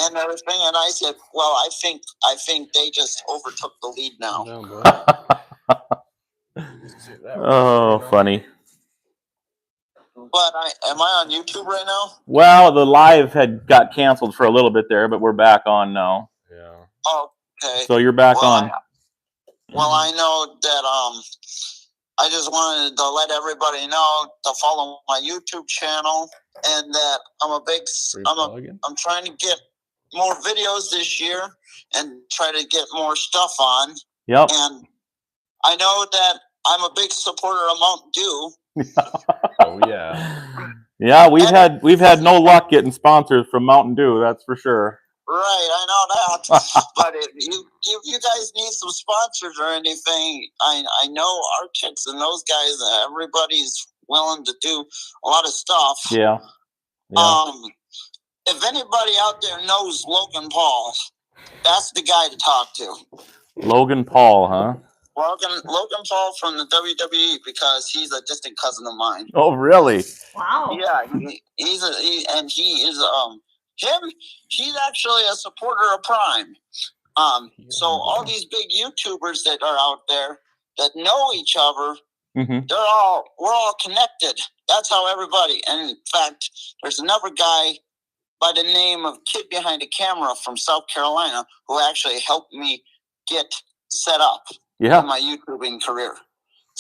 and everything. And I said, well, I think they just overtook the lead now. Oh, funny. But am I on YouTube right now? Well, the live had got canceled for a little bit there, but we're back on now. Yeah. Okay. So you're back on. I know that I just wanted to let everybody know to follow my YouTube channel, and that I'm trying to get more videos this year and try to get more stuff on. Yep. And I know that I'm a big supporter of Mountain Dew. Oh yeah. Yeah, we've had no luck getting sponsors from Mountain Dew, that's for sure. Right, I know that. But if you guys need some sponsors or anything, I know Architects and those guys, everybody's willing to do a lot of stuff. Yeah. If anybody out there knows Logan Paul, that's the guy to talk to. Logan Paul, huh? Logan Paul from the WWE, because he's a distant cousin of mine. Oh, really? Wow. Yeah, he's actually a supporter of Prime. So all these big YouTubers that are out there that know each other, we're all connected. That's how everybody. And in fact, there's another guy by the name of Kid Behind the Camera from South Carolina who actually helped me get set up in my YouTubing career.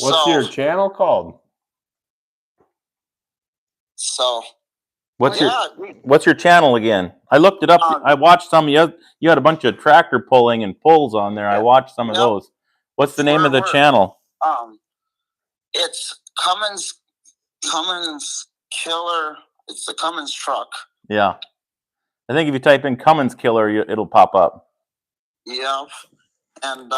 What's your channel called? So what's your channel again? I looked it up. I watched some. You had a bunch of tractor pulling and pulls on there. I watched some of those. What's the name of the channel? It's Cummins Killer. It's the Cummins truck. Yeah, I think if you type in Cummins Killer, it'll pop up. Yeah, and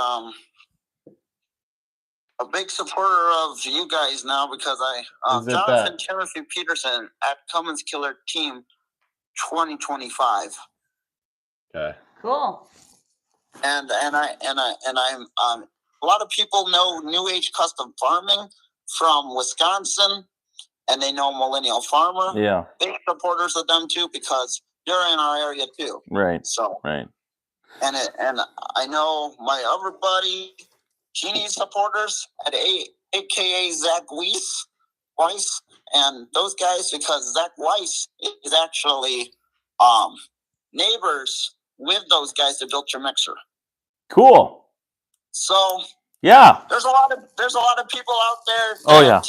a big supporter of you guys now, because Jonathan Timothy Peterson at Cummins Killer Team 2025. Okay. Cool. And I'm a lot of people know New Age Custom Farming from Wisconsin, and they know Millennial Farmer. Yeah. Big supporters of them too, because they're in our area too. Right. So. Right. And I know my other buddy, he needs supporters at AKA Zach Weiss, and those guys, because Zach Weiss is actually neighbors with those guys that built your mixer. Cool. So yeah, there's a lot of people out there. Oh yeah,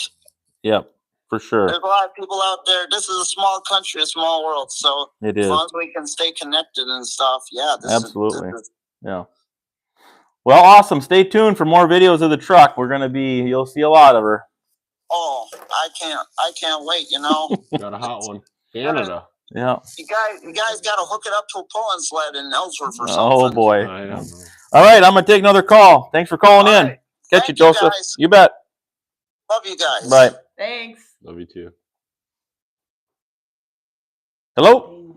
yep, for sure. There's a lot of people out there. This is a small country, a small world. So it is. As long as we can stay connected and stuff, yeah. Absolutely. Yeah. Well, awesome. Stay tuned for more videos of the truck. You'll see a lot of her. Oh, I can't wait, you know. Got a hot one. Canada. Yeah. You guys got to hook it up to a pulling sled in Ellsworth or something. Oh, boy. I don't know. All right, I'm going to take another call. Thanks for calling in. Right. Catch you, Joseph. Guys. You bet. Love you guys. Bye. Thanks. Love you too. Hello?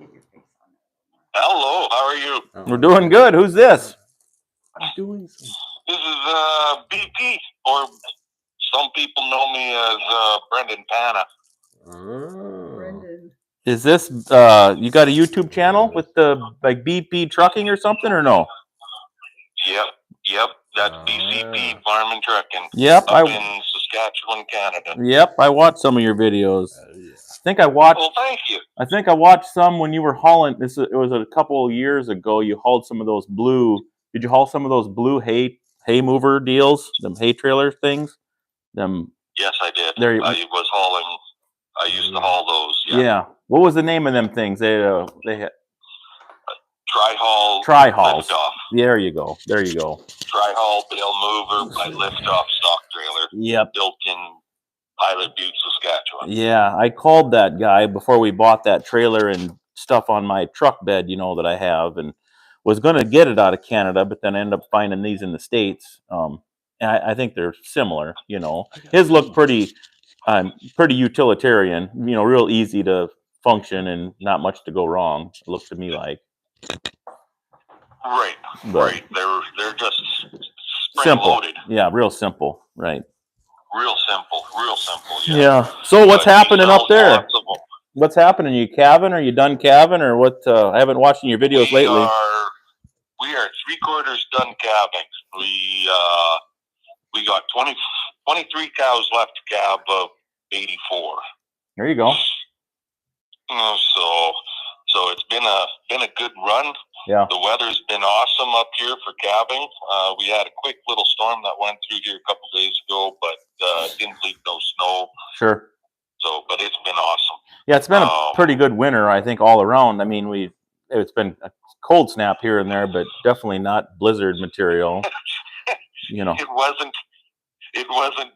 Hello, how are you? We're doing good. Who's this? I'm doing something. This is BP, or some people know me as Brendan Panna. Oh. Brendan. Is this, you got a YouTube channel with the, like, BP Trucking or something, or no? Yep. That's BCP, Farm and Trucking. Yep. Up in Saskatchewan, Canada. Yep, I watched some of your videos. Yeah. I think I watched. Well, thank you. I think I watched some when you were hauling. It was a couple of years ago. You hauled some of those blue. Did you haul some of those blue hay mover deals? Them hay trailer things. Yes, I did. There you. I used to haul those. Yeah. What was the name of them things? They had. Tri-haul. Lift off. There you go. Tri-haul bale mover by lift off stock trailer. Yep. Built in Pilot Butte, Saskatchewan. Yeah, I called that guy before we bought that trailer and stuff on my truck bed, that I have, and was going to get it out of Canada, but then I ended up finding these in the States. And I think they're similar, His look pretty utilitarian, real easy to function and not much to go wrong, it looks to me like. Right. They're just simple. Loaded. Yeah, real simple. Right. Real simple. Yeah. So what's happening up there? what's happening? You calving? Are you done calving, or what? I haven't watched your videos lately. We are 3/4 done calving. We got 23 cows left to calve of 84. There you go. So it's been a good run. Yeah. The weather's been awesome up here for calving. We had a quick little storm that went through here a couple days ago, but didn't leave no snow. Sure. So, but it's been awesome. Yeah, it's been a pretty good winter, I think, all around. I mean, it's been a cold snap here and there, but definitely not blizzard material. You know, it wasn't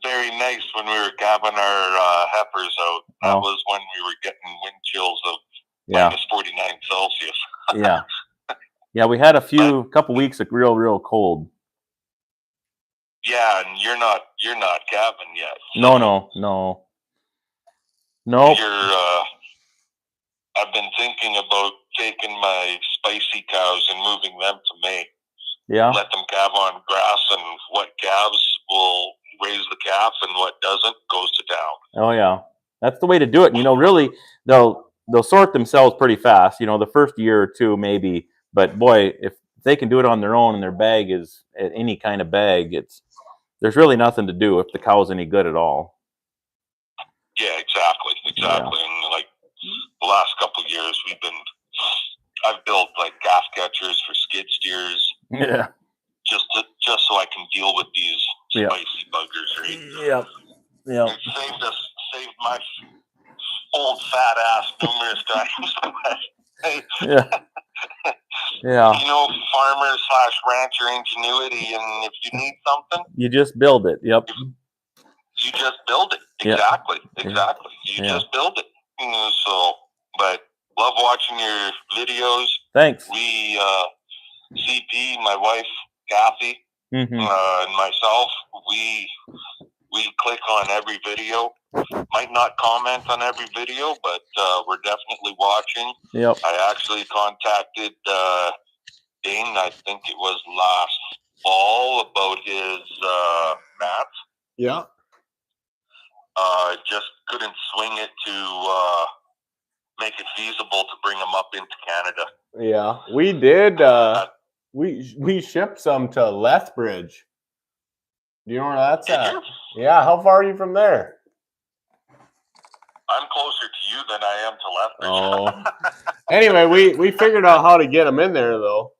very nice when we were calving our heifers out. That was when we were getting wind chills of minus 49 Celsius. Yeah. Yeah, we had a couple weeks of real cold. Yeah, and you're not calving yet. So No. Nope. I've been thinking about taking my spicy cows and moving them to May. Yeah. Let them calve on grass, and what calves will raise the calf and what doesn't goes to town. Oh yeah. That's the way to do it. And, you know, really they'll sort themselves pretty fast, you know, the first year or two maybe, but boy, if they can do it on their own and their bag is any kind of bag, there's really nothing to do if the cow's any good at all. Yeah, exactly. Yeah. And like the last couple of years I've built like calf catchers for skid steers. Yeah. Just so I can deal with these spicy buggers, right? Yeah. It saved my old fat ass numerous times. Yeah. You know, farmer/rancher ingenuity, and if you need something, you just build it. Yep. You just build it. Exactly. You just build it. So, but love watching your videos. Thanks. We, CP, my wife, Kathy, and myself, we click on every video. Might not comment on every video, but we're definitely watching. Yep. I actually contacted Dane, I think it was last fall, about his mats. Yeah. Just couldn't swing it to make it feasible to bring them up into Canada. Yeah, we did. We shipped some to Lethbridge. Do you know where that's at? Yeah, how far are you from there? I'm closer to you than I am to Lethbridge. Oh. Anyway, we figured out how to get them in there, though.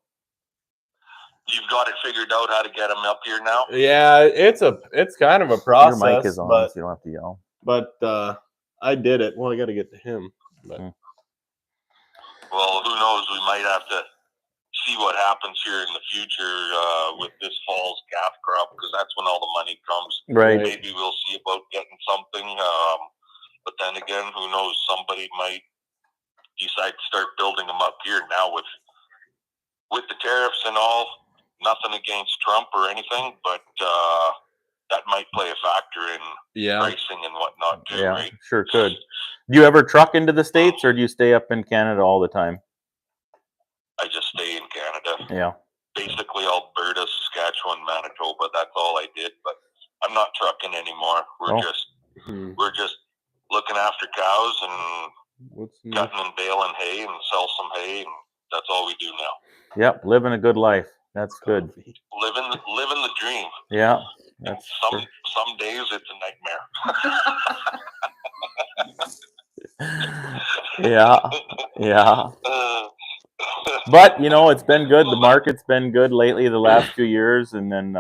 You've got it figured out how to get them up here now? Yeah, it's kind of a process. Your mic is on, so you don't have to yell. But I did it. Well, I got to get to him. But. Well, who knows? We might have to see what happens here in the future with this fall's calf crop, because that's when all the money comes. Right. Maybe we'll see about getting something. But then again, who knows? Somebody might decide to start building them up here now with the tariffs and all. Nothing against Trump or anything, but that might play a factor in pricing and whatnot too, right? Sure could. Do you ever truck into the States, or do you stay up in Canada all the time? I just stay in Canada. Yeah. Basically Alberta, Saskatchewan, Manitoba. That's all I did, but I'm not trucking anymore. We're just looking after cows and cutting and baling hay and sell some hay, and that's all we do now. Yep, living a good life. That's good. Living the dream. Yeah. That's some days it's a nightmare. Yeah. But you know, it's been good. The market's been good lately the last few years, and then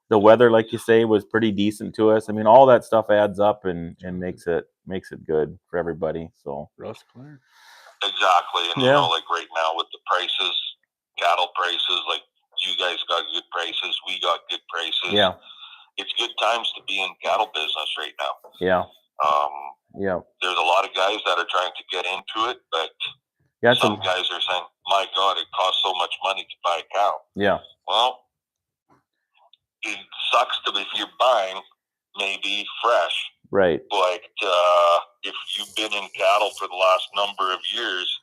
the weather, like you say, was pretty decent to us. I mean, all that stuff adds up and makes it good for everybody. So Russ Clark. Exactly. And you know, like right now with the prices, cattle prices, like you guys got good prices, we got good prices. Yeah. It's good times to be in cattle business right now. Yeah. There's a lot of guys that are trying to get into it, but some guys are saying, my God, it costs so much money to buy a cow. Yeah. Well, it sucks if you're buying maybe fresh. Right. But if you've been in cattle for the last number of years,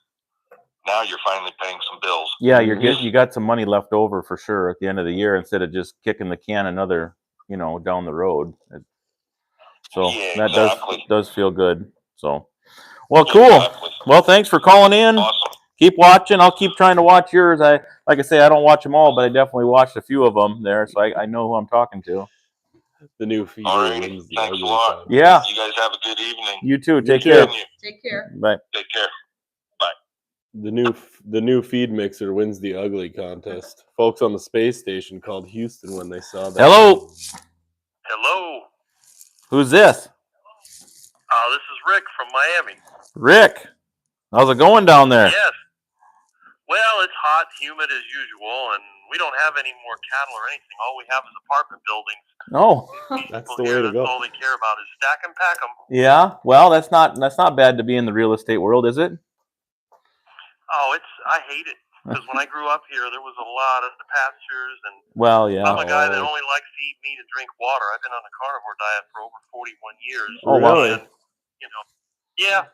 now you're finally paying some bills. Yeah, you got some money left over for sure at the end of the year, instead of just kicking the can another, down the road. So that does feel good. So, Well, cool. Exactly. Well, thanks for calling in. Awesome. Keep watching. I'll keep trying to watch yours. Like I say, I don't watch them all, but I definitely watched a few of them there, so I know who I'm talking to. The new feeder Alrighty. wins the Thanks a ugly lot. contest. Yeah. You guys have a good evening. You too. You Take too. care. Take care. Bye. Take care. The new feed mixer wins the ugly contest. Folks on the space station called Houston when they saw that. Hello. Hello. Who's this? This is Rick from Miami. Rick. How's it going down there? Yes. Well, it's hot, humid as usual, and we don't have any more cattle or anything. All we have is apartment buildings. Oh. That's People the way here, to that's go. all they care about is stack and pack them. Yeah. Well, that's not bad to be in the real estate world, is it? Oh, I hate it. Because when I grew up here, there was a lot of pastures, and Well, yeah. I'm a guy that only likes to eat meat and drink water. I've been on a carnivore diet for over 41 years. Oh, wow. Really? And, yeah,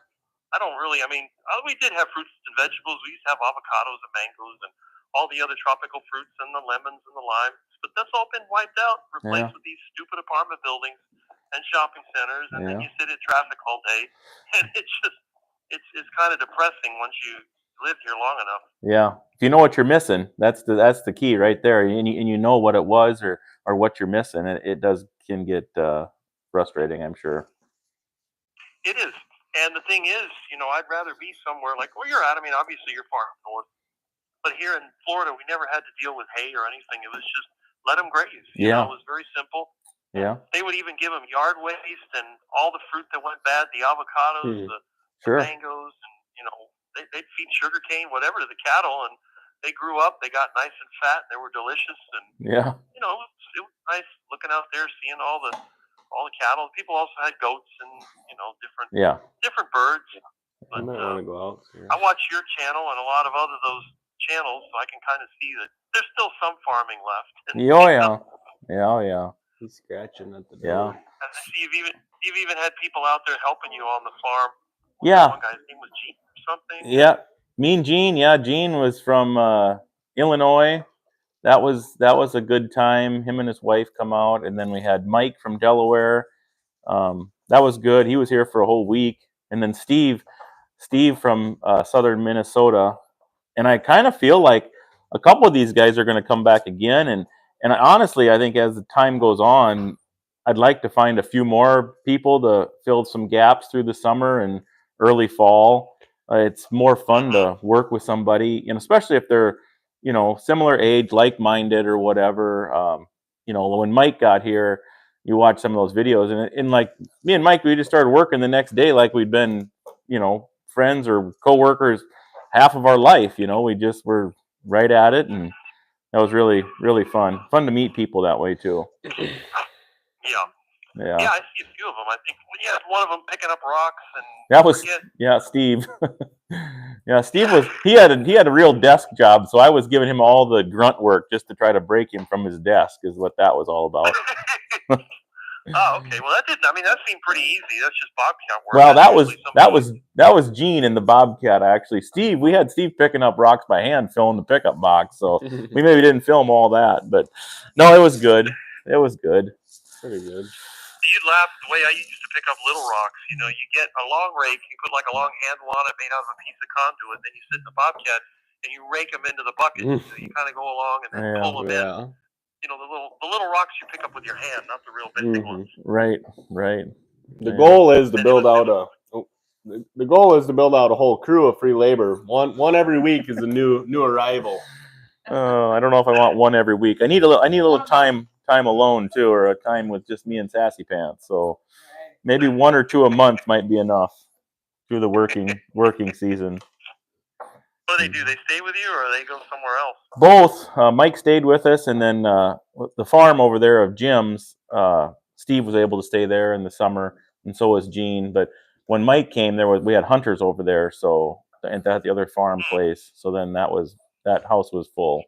I don't really, we did have fruits and vegetables. We used to have avocados and mangoes and all the other tropical fruits and the lemons and the limes. But that's all been wiped out, replaced with these stupid apartment buildings and shopping centers. And then you sit in traffic all day. And it's kind of depressing once you live here long enough. Yeah. If you know what you're missing, that's the key right there. And you know what it was or what you're missing. It can get frustrating, I'm sure. It is. And the thing is, I'd rather be somewhere like where you're at. Obviously you're far north. But here in Florida, we never had to deal with hay or anything. It was just let them graze. You know, it was very simple. Yeah. They would even give them yard waste and all the fruit that went bad, the avocados, the mangoes, and, they'd feed sugar cane, whatever, to the cattle. And they grew up. They got nice and fat. And they were delicious. And, it was nice looking out there, seeing all the cattle. People also had goats and, different birds. But, I might want to go out. I watch your channel and a lot of those channels, so I can kind of see that there's still some farming left. Yeah. He's scratching at the door. Yeah. I see you've even had people out there helping you on the farm. Yeah. One guy's name was Gene or something. Yeah. Mean Gene. Yeah, Gene was from Illinois. That was a good time. Him and his wife come out, and then we had Mike from Delaware. That was good. He was here for a whole week, and then Steve from southern Minnesota. And I kind of feel like a couple of these guys are going to come back again. And honestly, I think as the time goes on, I'd like to find a few more people to fill some gaps through the summer and early fall. It's more fun to work with somebody, and especially if they're, similar age, like-minded or whatever. When Mike got here, you watch some of those videos, and like me and Mike, we just started working the next day like we'd been, friends or coworkers half of our life. We just were right at it, and that was really, really fun to meet people that way too. Yeah, I see a few of them. I think one of them picking up rocks, and that was Steve. Steve he had a real desk job, so I was giving him all the grunt work just to try to break him from his desk, is what that was all about. Oh, okay. Well, that seemed pretty easy. That's just bobcat work. Well, that was Gene in the bobcat, actually. We had Steve picking up rocks by hand, filling the pickup box, so we maybe didn't film all that, but no, it was good. It was good. Pretty good. You'd laugh the way I used to pick up little rocks. You get a long rake, you put like a long handle on it made out of a piece of conduit, then you sit in the bobcat and you rake them into the bucket. So you kind of go along and then pull them in. The little rocks you pick up with your hand, not the real big ones. Right. The goal is to build out a whole crew of free labor. One every week is a new arrival. I don't know if I want one every week. I need a little time alone too, or a time with just me and Sassy Pants. So maybe one or two a month might be enough through the working season. What do they do? They stay with you, or they go somewhere else? Both. Mike stayed with us, and then the farm over there of Jim's, Steve was able to stay there in the summer, and so was Gene. But when Mike came, we had hunters over there, so at the other farm place. So then that house was full.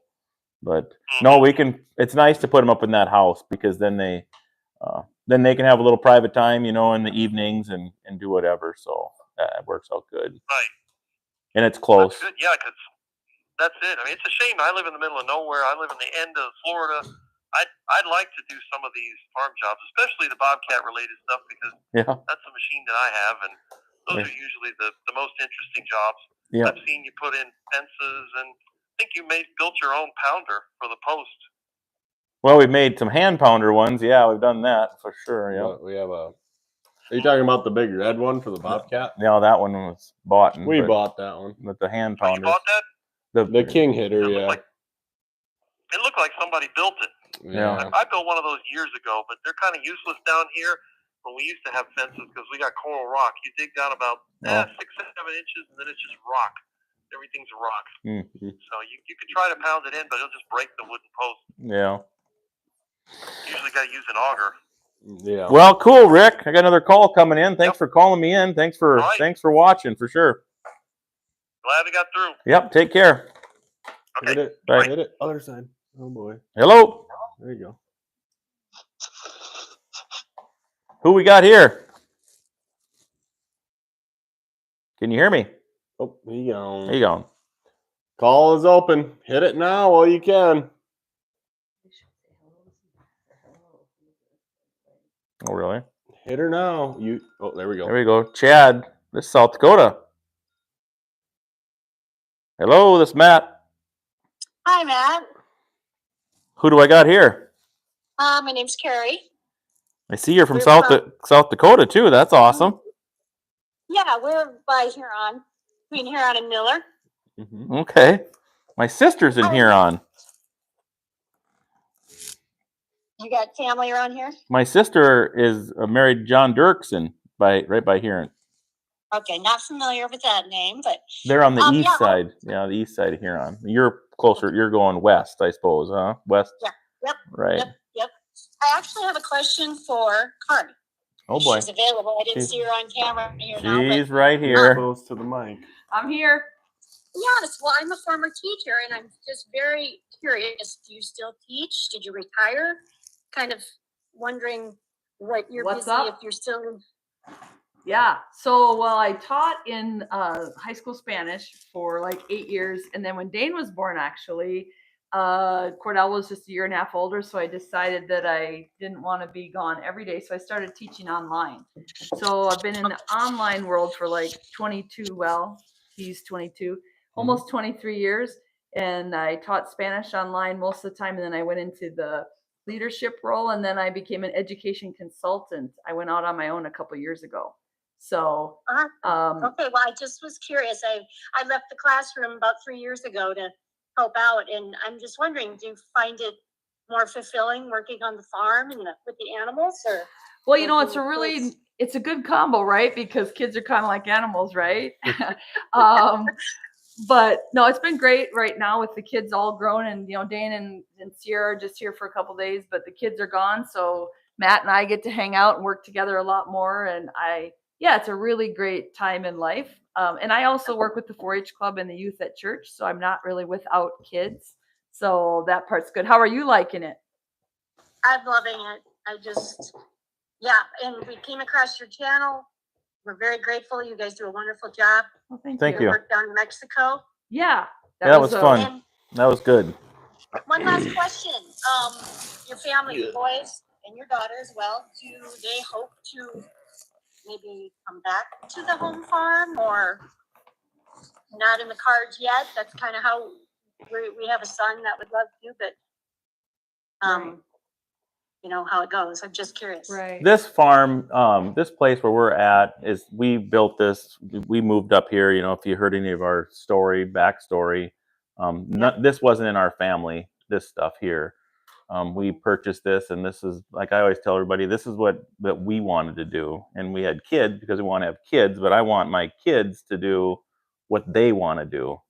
But no, it's nice to put them up in that house, because then they can have a little private time, in the evenings and do whatever. So that works out good. Right. And it's close. That's good. Yeah, because that's it. It's a shame. I live in the middle of nowhere. I live in the end of Florida. I'd like to do some of these farm jobs, especially the bobcat related stuff, because that's the machine that I have, and Those are usually the most interesting jobs. Yeah. I've seen you put in fences, and I think you built your own pounder for the post. Well, we've made some hand pounder ones. Yeah, we've done that for sure. Yeah. We have a. Are you talking about the big red one for the Bobcat? No, that one was bought. We bought that one. With the hand Oh, you pounder. bought that? The King Hitter, yeah. It looked like somebody built it. Yeah. I built one of those years ago, but they're kind of useless down here. When we used to have fences, because we got coral rock, you dig down about 6, 7 inches, and then it's just rock. Everything's rock. Mm-hmm. So you can try to pound it in, but it'll just break the wooden post. Yeah. You usually got to use an auger. Yeah. Well, cool, Rick. I got another call coming in. Thanks for calling me in. Thanks for watching for sure. Glad we got through. Yep. Take care. Okay. Hit it. Right. Hit it. Other side. Oh boy. Hello. There you go. Who we got here? Can you hear me? Oh, there you go. There you go. Call is open. Hit it now while you can. Oh, really? Hit her now. Oh, there we go. There we go. Chad, this is South Dakota. Hello, this is Matt. Hi, Matt. Who do I got here? My name's Carrie. I see you're from South Dakota, too. That's awesome. Yeah, we're by Huron, between Huron and Miller. Mm-hmm. Okay. My sister's in Huron. You got family around here? My sister is married to John Dirksen right by Huron. Okay, not familiar with that name, but they're on the east side. Yeah, the east side of Huron. You're closer. You're going west, I suppose, huh? West. Yeah. Yep. Right. Yep. I actually have a question for Carrie. Oh boy. She's available. I didn't see her on camera here now. She's right here. Close to the mic. I'm here. Be honest. Well, I'm a former teacher, and I'm just very curious. Do you still teach? Did you retire? Kind of wondering what you're What's busy up? if you're still in. Yeah. So, well, I taught in high school Spanish for like 8 years. And then when Dane was born, actually, Cordell was just a year and a half older. So I decided that I didn't want to be gone every day. So I started teaching online. So I've been in the online world for like 22, well, he's 22, almost 23 years. And I taught Spanish online most of the time. And then I went into the leadership role. And then I became an education consultant. I went out on my own a couple years ago. So, okay, well, I just was curious. I left the classroom about 3 years ago to help out, and I'm just wondering, do you find it more fulfilling working on the farm and with the animals, or? Well, you know, it's a good combo, right? Because kids are kind of like animals, right? But no, it's been great right now with the kids all grown, and you know, Dane and Sierra are just here for a couple of days, but the kids are gone, so Matt and I get to hang out and work together a lot more, and it's a really great time in life. And I also work with the 4-H club and the youth at church, so I'm not really without kids. So that part's good. How are you liking it? I'm loving it. And we came across your channel. We're very grateful. You guys do a wonderful job. Well, thank you. You work down in Mexico. Yeah. That was fun. That was good. One last question. Your family, your boys and your daughter as well, do they hope to maybe come back to the home farm, or not in the cards yet? That's kind of how we have a son that would love to, but you know how it goes. I'm just curious. Right. This farm, this place where we're at, we built this. We moved up here. You know, if you heard any of our backstory, this wasn't in our family. This stuff here. We purchased this, and this is, like I always tell everybody, this is what we wanted to do. And we had kids because we want to have kids, but I want my kids to do what they want to do.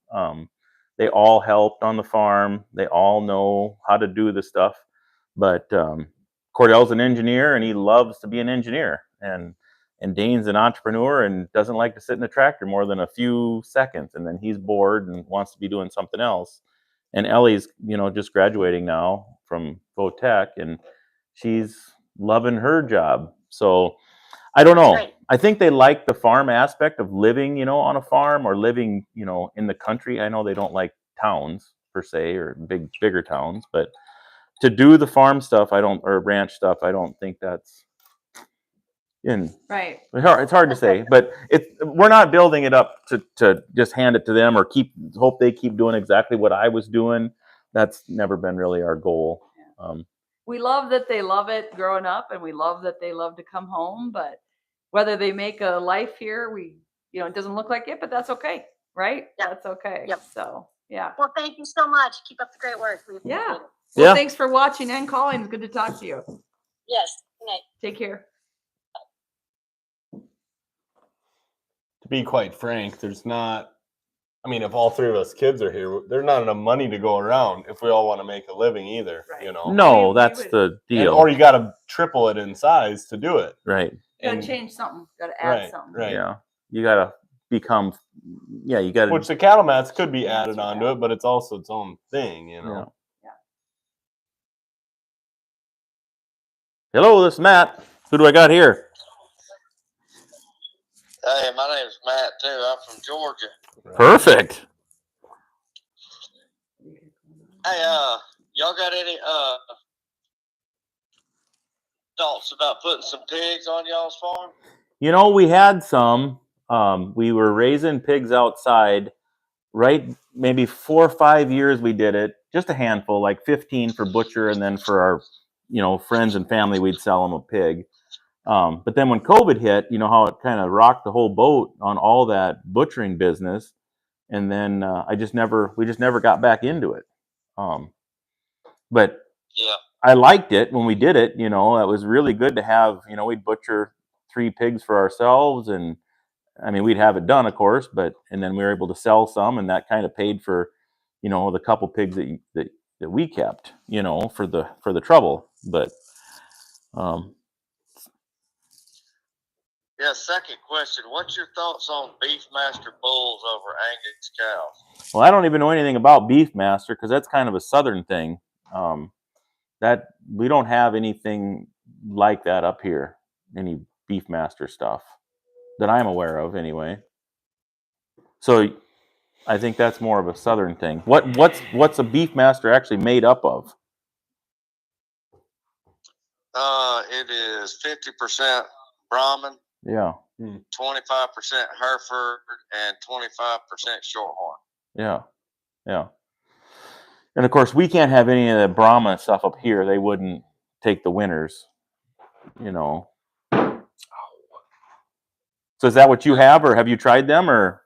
They all helped on the farm. They all know how to do the stuff. But Cordell's an engineer, and he loves to be an engineer. And Dane's an entrepreneur and doesn't like to sit in the tractor more than a few seconds. And then he's bored and wants to be doing something else. And Ellie's, just graduating now from Votech, and she's loving her job. So I don't know. Right. I think they like the farm aspect of living, on a farm, or living, in the country. I know they don't like towns per se, or bigger towns, but to do the farm stuff, or ranch stuff, I don't think that's And Right. it's hard to say, but we're not building it up to just hand it to them or hope they keep doing exactly what I was doing. That's never been really our goal. We love that they love it growing up, and we love that they love to come home. But whether they make a life here, it doesn't look like it, but that's okay, right? Yep. That's okay. Yep. So yeah. Well, thank you so much. Keep up the great work. We appreciate Yeah. it. Well, thanks for watching and calling. It's good to talk to you. Yes. Good night. Take care. To be quite frank, there's not. I mean, if all three of us kids are here, there's not enough money to go around if we all want to make a living either. Right. You know. No, that's the deal. Or you got to triple it in size to do it. Right. Got to change something. Got to add something. Right. Yeah. You got to become. Yeah, you got to. Which the cattle mats could be added onto it, but it's also its own thing, you know. Yeah. Hello, this is Matt. Who do I got here? Hey, my name's Matt too. I'm from Georgia. Perfect. Hey, y'all got any thoughts about putting some pigs on y'all's farm? We had some. We were raising pigs outside. Right, maybe 4 or 5 years we did it. Just a handful, like 15 for butcher, and then for our, friends and family, we'd sell them a pig. But then when COVID hit, how it kind of rocked the whole boat on all that butchering business, and then we just never got back into it. But yeah, I liked it when we did it. It was really good to have. We'd butcher 3 pigs for ourselves, and I mean, we'd have it done, of course, and then we were able to sell some, and that kind of paid for, the couple pigs that we kept, for the trouble. But yeah. Second question: what's your thoughts on Beefmaster bulls over Angus cows? well, I don't even know anything about Beefmaster because that's kind of a southern thing. That we don't have anything like that up here, any Beefmaster stuff that I'm aware of, anyway. So I think that's more of a southern thing. What's a Beefmaster actually made up of? It is 50% Brahman, Yeah. 25% Hereford, and 25% Shorthorn. Yeah. And of course, we can't have any of the Brahma stuff up here. They wouldn't take the winners, So is that what you have, or have you tried them, or?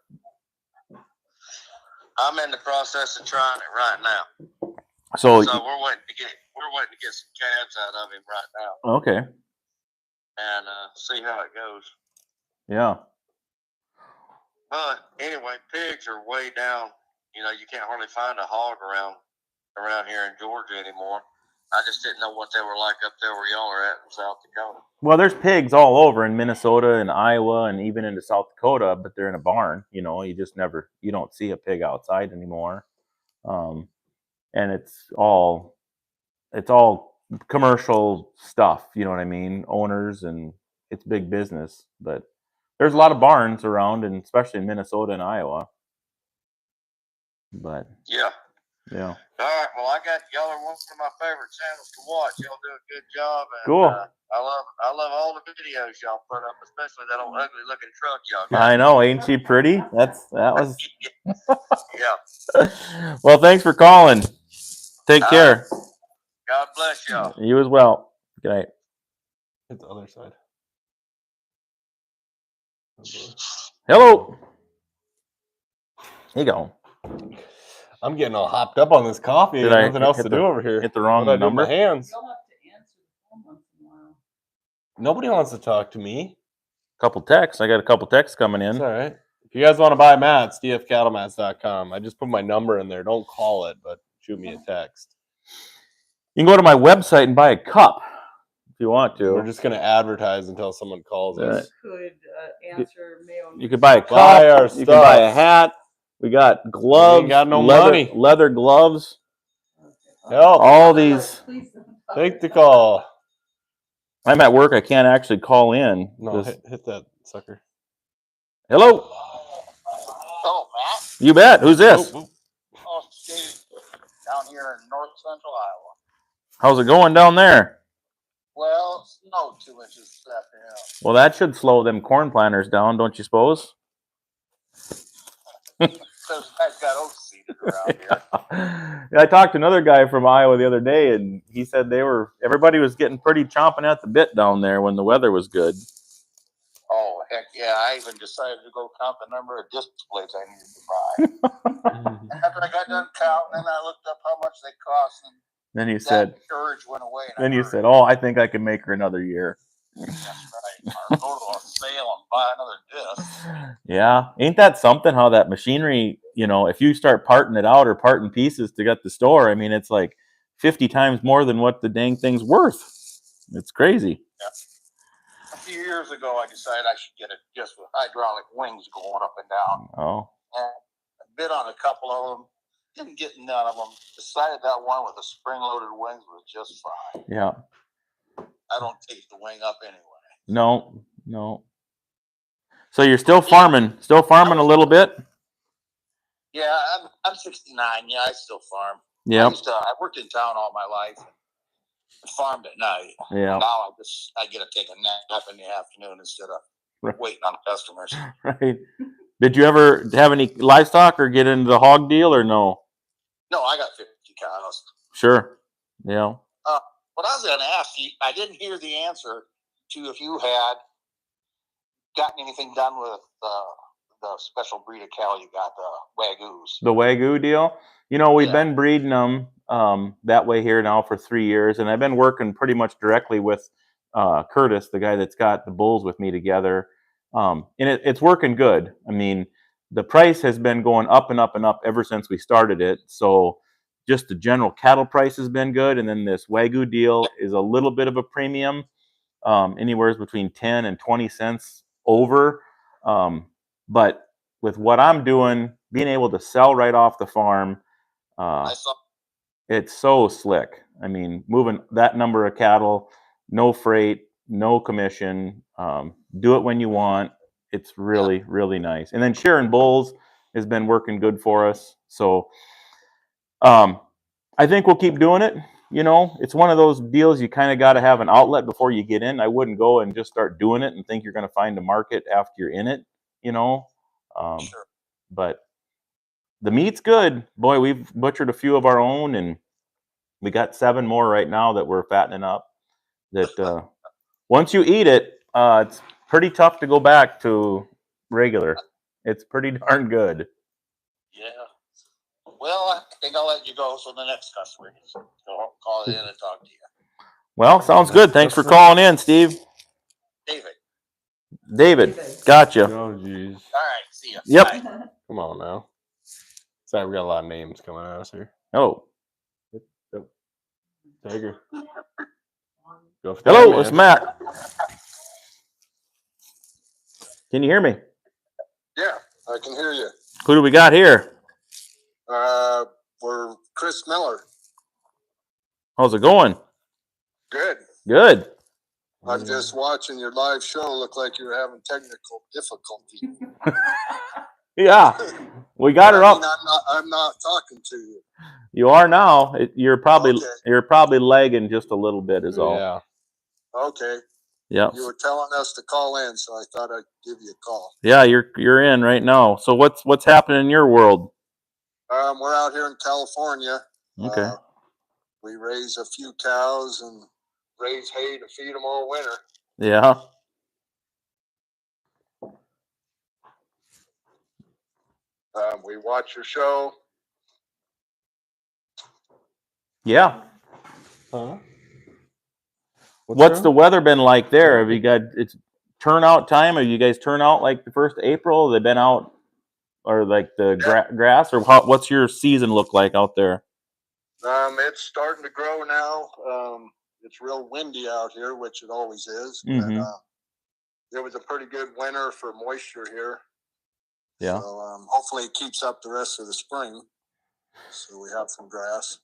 I'm in the process of trying it right now. So we're waiting to get some calves out of him right now. Okay. And see how it goes. Yeah. But anyway, pigs are way down. You can't hardly find a hog around here in Georgia anymore. I just didn't know what they were like up there where y'all are at in South Dakota. Well, there's pigs all over in Minnesota and Iowa and even into South Dakota, but they're in a barn. You don't see a pig outside anymore. And it's all commercial stuff. You know what I mean? Owners, and it's big business. But there's a lot of barns around, and especially in Minnesota and Iowa. But yeah. All right. Well, y'all are one of my favorite channels to watch. Y'all do a good job. And, cool. I love all the videos y'all put up, especially that old ugly looking truck y'all got. I know, ain't she pretty? That was. Yeah. Well, thanks for calling. Take care. God bless y'all. You as well. Good night. Hit the other side. Hello. Here you go. I'm getting all hopped up on this coffee. There's nothing else to do over here. Hit the wrong what number. I do with my hands. You'll have to answer the phone once in a while. Nobody wants to talk to me. Couple texts. I got a couple texts coming in. It's all right. If you guys want to buy mats, dfcattlemats.com. I just put my number in there. Don't call it, but shoot me a text. You can go to my website and buy a cup if you want to. We're just going to advertise until someone calls us. Could answer mail. You could buy a cup. Buy our You stuff. can buy a hat. We got gloves. We ain't got no money. money. Leather gloves. Help. All these. Take the call. I'm at work. I can't actually call in. No, hit that sucker. Hello. Oh, Matt. You bet. Who's this? Oh. Oh, Steve. Down here in north central Iowa. How's it going down there? Well, no, 2 inches this afternoon. Well, that should slow them corn planters down, don't you suppose? Because I've got oats seeded around here. Yeah, I talked to another guy from Iowa the other day, and he said everybody was getting pretty chomping at the bit down there when the weather was good. Oh, heck yeah. I even decided to go count the number of disc blades I needed to buy. After I got done counting, then I looked up how much they cost, and Then you said, urge went away. then you said, oh, I think I can make her another year. That's right. Or go to a sale and buy another disc. Yeah. Ain't that something how that machinery, if you start parting it out or parting pieces to get the store, I mean, it's like 50 times more than what the dang thing's worth. It's crazy. Yeah. A few years ago, I decided I should get a disc with hydraulic wings going up and down. Oh. And I bid on a couple of them. Didn't get none of them. Decided that one with the spring-loaded wings was just fine. Yeah. I don't take the wing up anyway. No. So you're still farming a little bit? Yeah, I'm 69. Yeah, I still farm. Yeah. I worked in town all my life. And farmed at night. Yeah. Now I get to take a nap in the afternoon instead of waiting on customers. Right. Did you ever have any livestock or get into the hog deal or no? No, I got 50 cows. Sure. Yeah. What I was going to ask you, I didn't hear the answer to if you had gotten anything done with the special breed of cow you got, the Wagyus. The Wagyu deal? We've been breeding them that way here now for 3 years, and I've been working pretty much directly with Curtis, the guy that's got the bulls with me together. And it's working good. I mean, the price has been going up and up and up ever since we started it. So just the general cattle price has been good. And then this Wagyu deal is a little bit of a premium, anywhere between 10 and 20 cents over. But with what I'm doing, being able to sell right off the farm, it's so slick. I mean, moving that number of cattle, no freight, no commission, do it when you want. It's really, really nice. And then sharing bulls has been working good for us. So I think we'll keep doing it. It's one of those deals you kind of got to have an outlet before you get in. I wouldn't go and just start doing it and think you're going to find a market after you're in it, Sure. But the meat's good. Boy, we've butchered a few of our own, and we got 7 more right now that we're fattening up. That once you eat it, it's pretty tough to go back to regular. It's pretty darn good. Yeah. Well, I think I'll let you go so the next customer can call in and talk to you. Well, sounds good. Thanks for calling in, Steve. David. Gotcha. Oh, jeez. All right. See ya. Yep. Bye. Come on now. Sorry, we got a lot of names coming at us here. Oh. Tiger. Hello, it's Matt. Can you hear me? Yeah, I can hear you. Who do we got here? We're Chris Miller. How's it going? Good. Good. I'm just watching your live show. Look like you're having technical difficulty. Yeah, we got her up. I'm not talking to you. You are now. You're probably lagging just a little bit, is all. Yeah. Okay. Yeah. You were telling us to call in, so I thought I'd give you a call. Yeah, you're in right now. So what's happening in your world? We're out here in California. Okay. We raise a few cows and raise hay to feed them all winter. Yeah. We watch your show. Yeah. Huh? What's the weather been like there? Have you got it's turnout time? Have you guys turn out like the 1st of April? Have they been out or like the grass or what's your season look like out there? It's starting to grow now. It's real windy out here, which it always is. Mm-hmm. But, it was a pretty good winter for moisture here. Yeah. So hopefully it keeps up the rest of the spring. So we have some grass.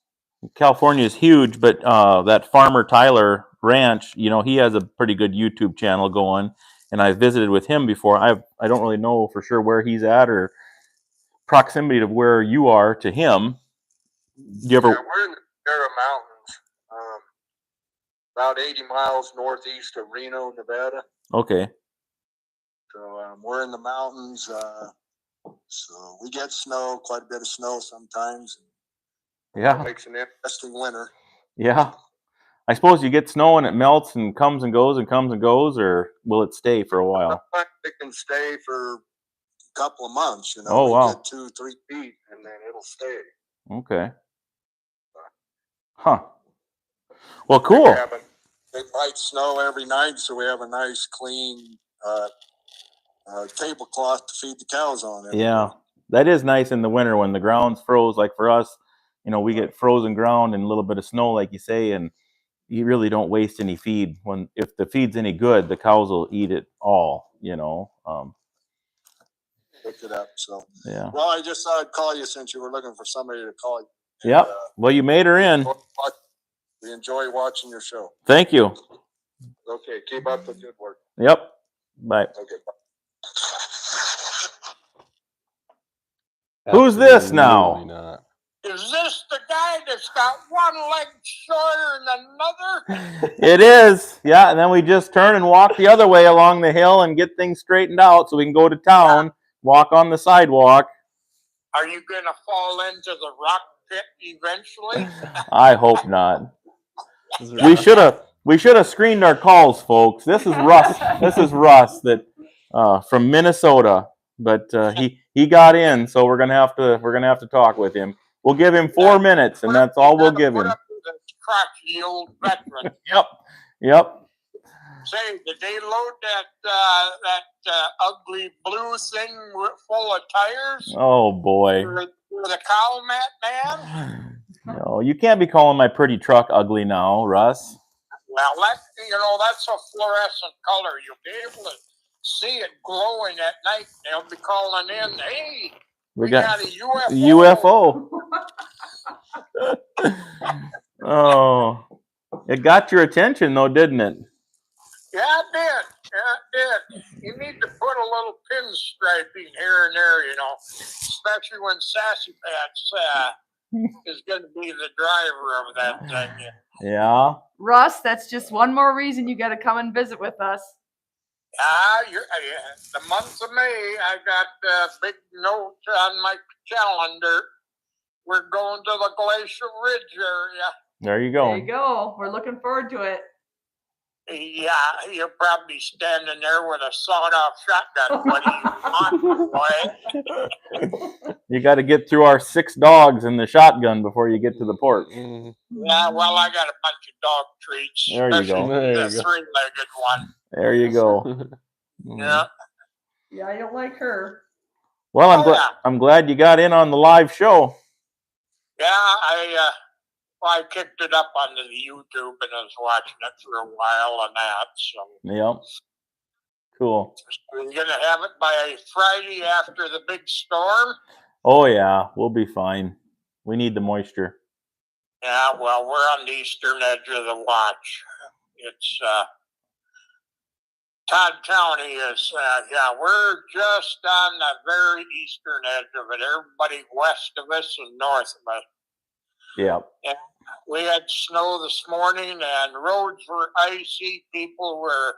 California is huge, but that farmer Tyler Ranch, he has a pretty good YouTube channel going, and I visited with him before. I don't really know for sure where he's at or proximity to where you are to him. Do you ever? Yeah, we're in the Sierra Mountains, about 80 miles northeast of Reno, Nevada. Okay. So we're in the mountains. So we get snow, quite a bit of snow sometimes. Yeah. It makes an interesting winter. Yeah. I suppose you get snow and it melts and comes and goes and comes and goes, or will it stay for a while? It can stay for a couple of months, you know. Oh, wow. We get 2-3 feet and then it'll stay. Okay. Huh. Well, cool. They light snow every night, so we have a nice clean tablecloth to feed the cows on. Yeah, that is nice in the winter when the ground's froze. Like for us, you know, we get frozen ground and a little bit of snow, like you say, and you really don't waste any feed. When if the feed's any good, the cows will eat it all. You know. Pick it up. So Yeah. well, I just thought I'd call you since you were looking for somebody to call you. Yep. Well, you made her in. We enjoy watching your show. Thank you. Okay, keep up the good work. Yep. Bye. Okay. Who's this now? Absolutely not. Is this the guy that's got one leg shorter than another? It is. Yeah, and then we just turn and walk the other way along the hill and get things straightened out so we can go to town, walk on the sidewalk. Are you going to fall into the rock pit eventually? I hope not. We should have screened our calls, folks. This is Russ. This is Russ that from Minnesota, but he got in, so we're gonna have to talk with him. We'll give him 4 minutes, and that's all we'll give him. Crotchety old veteran. Yep. Say, did they load that ugly blue thing full of tires? Oh boy. For the cow mat, man? No, you can't be calling my pretty truck ugly now, Russ. Well, that's a fluorescent color. You'll be able to see it glowing at night. They'll be calling in, hey, we got a UFO. Oh, it got your attention though, didn't it? Yeah, it did. You need to put a little pinstriping here and there, especially when Sassy Pants is going to be the driver of that thing. Yeah. Russ, that's just one more reason you got to come and visit with us. The month of May, I got a big note on my calendar. We're going to the Glacial Ridge area. There you go. There you go. We're looking forward to it. Yeah, you're probably standing there with a sawed-off shotgun. What do you want, boy? You got to get through our 6 dogs and the shotgun before you get to the porch. Yeah, well, I got a bunch of dog treats. There you go. The three-legged one. There you go. Yeah. Yeah, I don't like her. Well, I'm glad you got in on the live show. Yeah, I kicked it up onto the YouTube and I was watching it for a while and that. So. Yep. Cool. We're gonna have it by Friday after the big storm. Oh yeah, we'll be fine. We need the moisture. Yeah, well, we're on the eastern edge of the watch. It's Todd County is we're just on the very eastern edge of it. Everybody west of us and north of us. Yep. And we had snow this morning and roads were icy. People were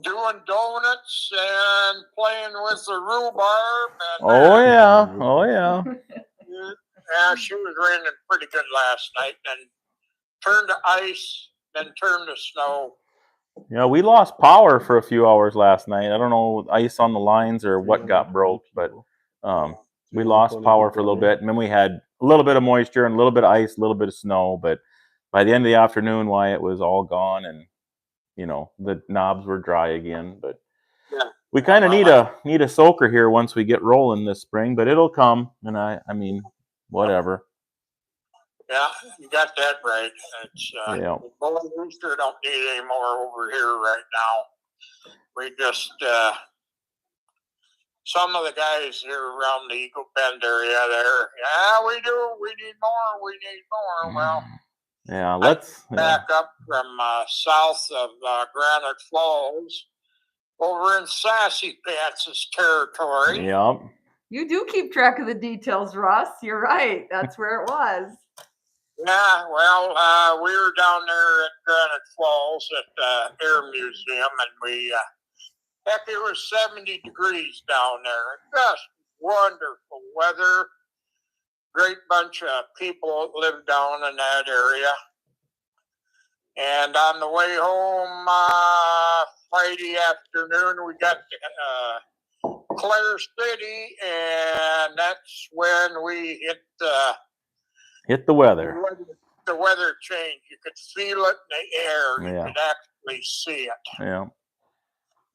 doing donuts and playing with the rhubarb. And, Oh yeah. Yeah, she was raining pretty good last night and turned to ice, then turned to snow. Yeah, we lost power for a few hours last night. I don't know, ice on the lines or what got broke, but we lost power for a little bit. And then we had a little bit of moisture and a little bit of ice, a little bit of snow. But by the end of the afternoon, it was all gone and, the knobs were dry again. But yeah. We kind of need a soaker here once we get rolling this spring, but it'll come. And I mean, whatever. Yeah, you got that right. It's yeah. Bowling Rooster don't need any more over here right now. We just some of the guys here around the Eagle Bend area there. Yeah, we do. We need more. We need more. Well, yeah, let's back up from south of Granite Falls over in Sassy Pants' territory. Yep. You do keep track of the details, Russ. You're right. That's where it was. Yeah, well, we were down there at Granite Falls at the Air Museum, and heck, it was 70 degrees down there. Just wonderful weather. Great bunch of people that live down in that area. And on the way home Friday afternoon, we got to Clare City, and that's when we hit the weather. The weather change. You could feel it in the air. Yeah. You could actually see it. Yeah.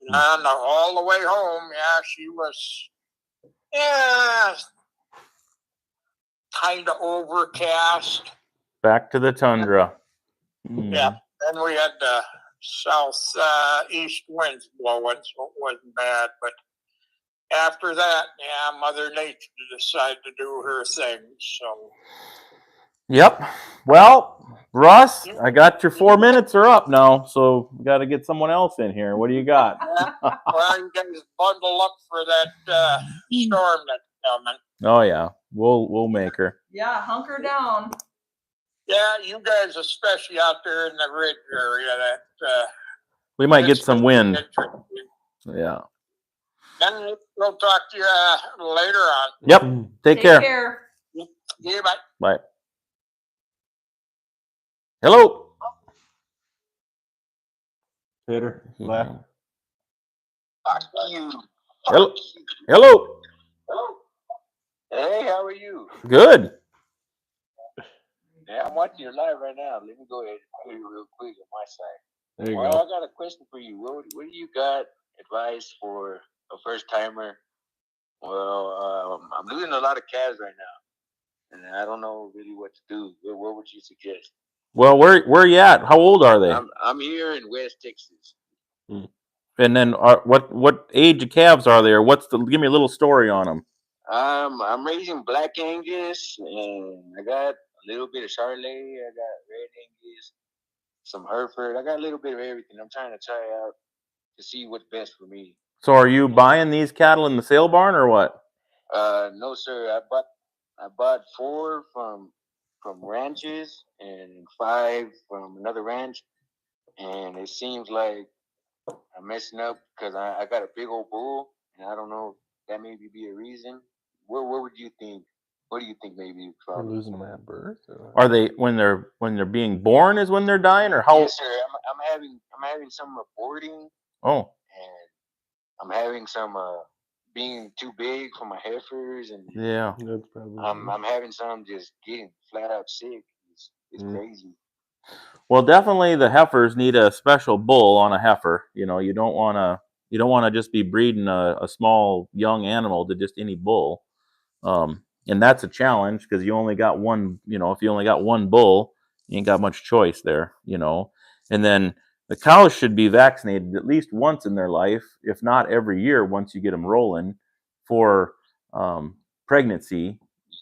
And all the way home, she was, kind of overcast. Back to the tundra. Yeah. Then we had the southeast winds blowing, so it wasn't bad. But after that, Mother Nature decided to do her thing. So. Yep. Well, Russ, I got your 4 minutes are up now, so we got to get someone else in here. What do you got? Well, you guys bundle up for that storm that's coming. Oh yeah, we'll make her. Yeah, hunker down. Yeah, you guys, especially out there in the ridge area, that we might get some wind. Yeah. Then we'll talk to you later on. Yep. Take care. Yeah, bye. Bye. Hello. Peter, left. Hello. Hello. Hey, how are you? Good. Yeah, I'm watching your live right now. Let me go ahead and put it real quick on my side. There you well, go. I got a question for you. What do you got advice for a first timer? Well, I'm losing a lot of calves right now, and I don't know really what to do. What would you suggest? Well, where you at? How old are they? I'm here in West Texas. And then what age of calves are they, or give me a little story on them? I'm raising Black Angus, and I got a little bit of Charolais. I got Red Angus, some Hereford. I got a little bit of everything. I'm trying to try out to see what's best for me. So are you buying these cattle in the sale barn or what? No, sir. I bought 4 from ranches and 5 from another ranch, and it seems like I'm messing up because I got a big old bull, and I don't know if that maybe be a reason. What would you think? What do you think maybe? We're losing them at birth. Are they when they're being born is when they're dying, or how? Yes, sir. I'm having some aborting. Oh. And I'm having some being too big for my heifers, and yeah, that's probably. I'm having some just getting flat out sick. It's crazy. Well, definitely the heifers need a special bull on a heifer. You don't want to just be breeding a small young animal to just any bull. And that's a challenge because you only got one, if you only got one bull, you ain't got much choice there, And then the cows should be vaccinated at least once in their life, if not every year once you get them rolling, for pregnancy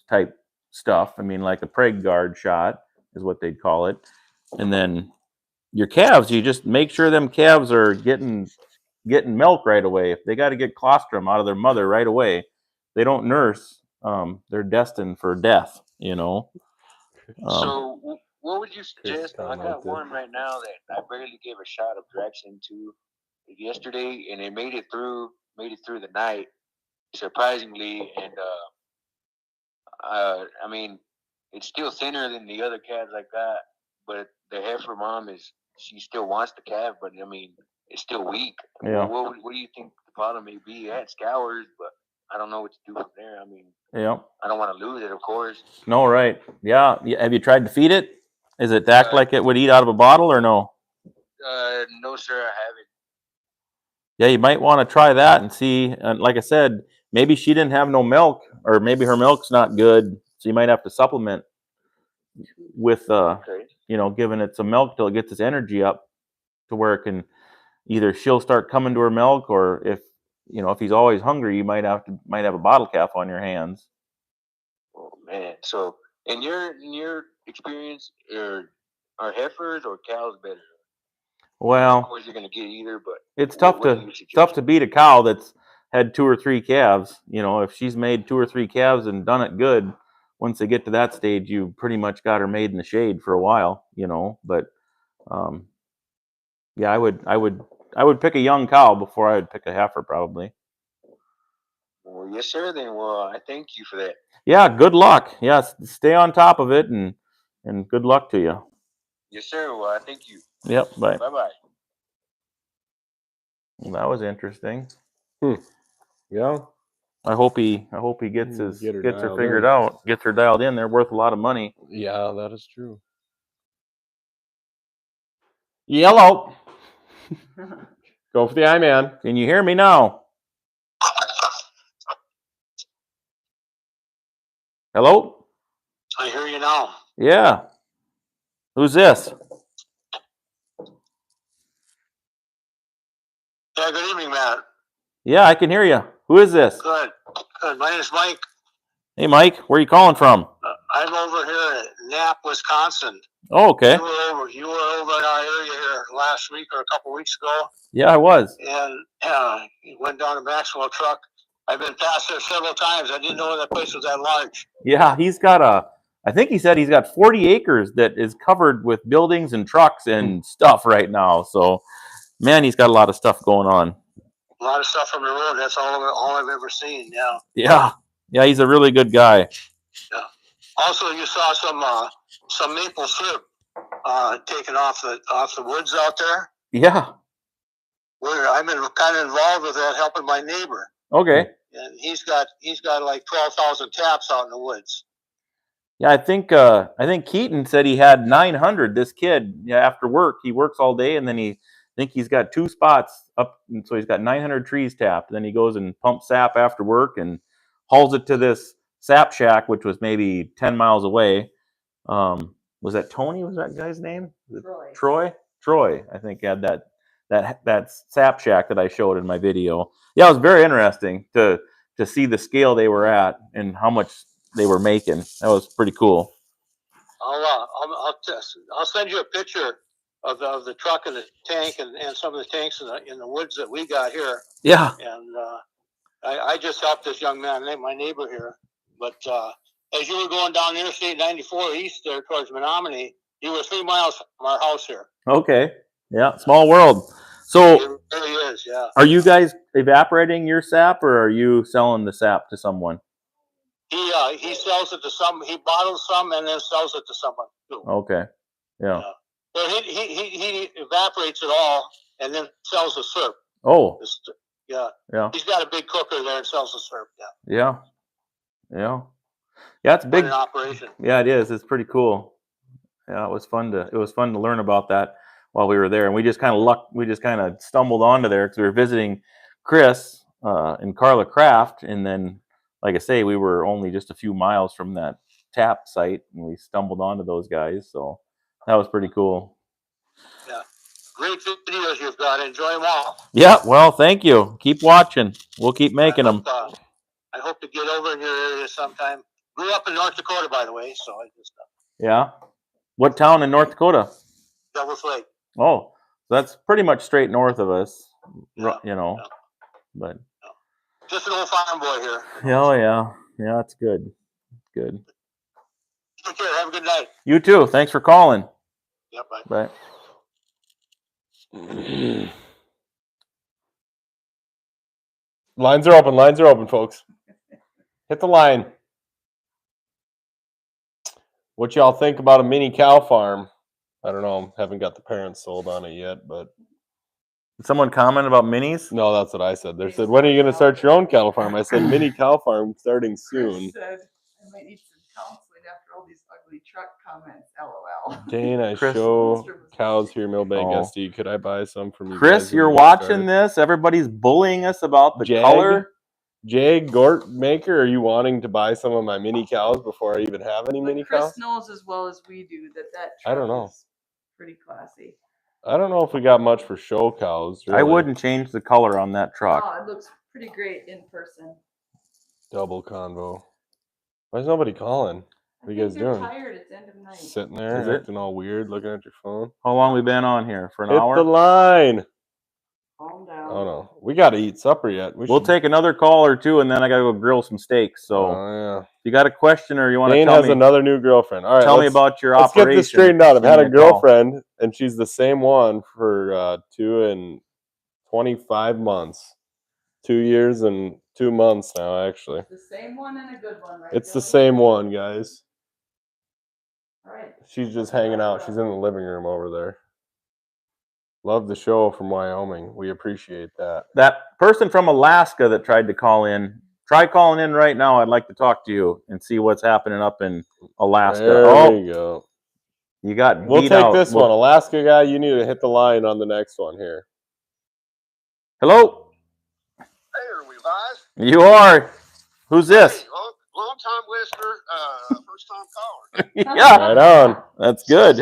type stuff. I mean, like a preg guard shot is what they'd call it. And then your calves, you just make sure them calves are getting milk right away. If they got to get colostrum out of their mother right away, they don't nurse. They're destined for death. So, what would you suggest? I got one right now that I barely gave a shot of Draxin to yesterday, and it made it through the night, surprisingly. And I mean, it's still thinner than the other calves I got, but the heifer mom she still wants the calf, but I mean, it's still weak. Yeah. What do you think the problem may be? I had scours, but I don't know what to do from there. I mean, yeah, I don't want to lose it, of course. No, right. Yeah. Have you tried to feed it? Is it act like it would eat out of a bottle or no? No, sir, I haven't. Yeah, you might want to try that and see. And like I said, maybe she didn't have no milk, or maybe her milk's not good, so you might have to supplement with, giving it some milk till it gets its energy up to where it can either she'll start coming to her milk, or if he's always hungry, you might have a bottle calf on your hands. Oh man! So, in your experience, are heifers or cows better? Well, of course you're gonna get either, but it's tough to beat a cow that's had 2 or 3 calves. If she's made 2 or 3 calves and done it good, once they get to that stage, you pretty much got her made in the shade for a while, you know. But yeah, I would pick a young cow before I would pick a heifer, probably. Well, yes, sir. Then, well, I thank you for that. Yeah, good luck. Yes, stay on top of it, and good luck to you. Yes, sir. Well, I thank you. Yep. Bye. Bye. Well, that was interesting. Yeah. I hope he gets her figured out, gets her dialed in. They're worth a lot of money. Yeah, that is true. Yellow. Go for the eye, man. Can you hear me now? Hello? I hear you now. Yeah. Who's this? Yeah, good evening, Matt. Yeah, I can hear you. Who is this? Good. My name is Mike. Hey, Mike. Where are you calling from? I'm over here at Knapp, Wisconsin. Oh, okay. You were over in our area here last week or a couple weeks ago. Yeah, I was. And you went down to Maxwell Truck. I've been past there several times. I didn't know that place was that large. Yeah, he's got I think he said he's got 40 acres that is covered with buildings and trucks and stuff right now. So, man, he's got a lot of stuff going on. A lot of stuff from the road. That's all I've ever seen. Yeah. Yeah. Yeah, he's a really good guy. Yeah. Also, you saw some maple syrup taken off the woods out there. Yeah. I've been kind of involved with that, helping my neighbor. Okay. And he's got like 12,000 taps out in the woods. Yeah, I think Keaton said he had 900. This kid, yeah, after work, he works all day, and then I think he's got 2 spots up, and so he's got 900 trees tapped. Then he goes and pumps sap after work and hauls it to this sap shack, which was maybe 10 miles away. Was that Tony? Was that guy's name? Troy, I think, had that sap shack that I showed in my video. Yeah, it was very interesting to see the scale they were at and how much they were making. That was pretty cool. I'll send you a picture of the truck and the tank and some of the tanks in the woods that we got here. Yeah. And I just helped this young man, my neighbor here. But as you were going down Interstate 94 east there towards Menominee, you were 3 miles from our house here. Okay. Yeah, small world. So it really is, yeah. Are you guys evaporating your sap, or are you selling the sap to someone? He sells it to some. He bottles some and then sells it to someone too. Okay. Yeah. But he evaporates it all and then sells the syrup. Oh. Yeah. Yeah. He's got a big cooker there and sells the syrup. Yeah. Yeah. Yeah. Yeah, it's big. Quite an operation. Yeah, it is. It's pretty cool. Yeah, it was fun to learn about that while we were there, and we just kind of stumbled onto there because we were visiting Chris and Carla Kraft, and then, like I say, we were only just a few miles from that tap site, and we stumbled onto those guys, so that was pretty cool. Yeah, great videos you've got. Enjoy them all. Yeah, well, thank you. Keep watching. We'll keep making them. I hope to get over in your area sometime. Grew up in North Dakota, by the way, so I just. Yeah. What town in North Dakota? Devil's Lake. Oh, that's pretty much straight north of us, Yeah, you know. yeah. But just an old farm boy here. Oh yeah, yeah, it's good. Good. Take care. Have a good night. You too. Thanks for calling. Yeah, bye. Bye. Lines are open, folks. Hit the line. What y'all think about a mini cow farm? I don't know. Haven't got the parents sold on it yet, but. Did someone comment about minis? No, that's what I said. They said, when are you going to start your own cattle farm? I said, mini cow farm starting soon. Chris said, I might need some counseling after all these ugly truck comments. LOL. Dane, I show cows here, Millbank SD. Could I buy some from you Chris, guys you're watching this. Everybody's bullying us about the color. Jag, Gort Maker, are you wanting to buy some of my mini cows before I even have any mini cows? Chris knows as well as we do that I don't know. Is pretty classy. I don't know if we got much for show cows. Really. I wouldn't change the color on that truck. Oh, it looks pretty great in person. Double convo. Why is nobody calling? What are you guys doing? Tired. It's end of night. Sitting there, acting all weird, looking at your phone. How long we been on here? For an hour? Hit the line. Calm down. Oh no, we got to eat supper yet. We'll take another call or two, and then I gotta go grill some steaks. So yeah. if you got a question or you want to Dane tell has me another new girlfriend. All right, tell me about your let's operation. get this straightened out. I've give had me a call. girlfriend, and she's the same one for 2 and 25 months. 2 years and 2 months now, actually. The same one and a good one, right? It's the Joey? same one, guys. All right. She's just hanging out. She's in the living room over there. Love the show from Wyoming. We appreciate that. That person from Alaska that tried to call in, try calling in right now. I'd like to talk to you and see what's happening up in Alaska. There we go. You got We'll beat take out. this one. Alaska guy, you need to hit the line on the next one here. Hello? Hey, are we live? You are. Who's this? Hey, long time listener, first time caller. Yeah. Right on. That's good.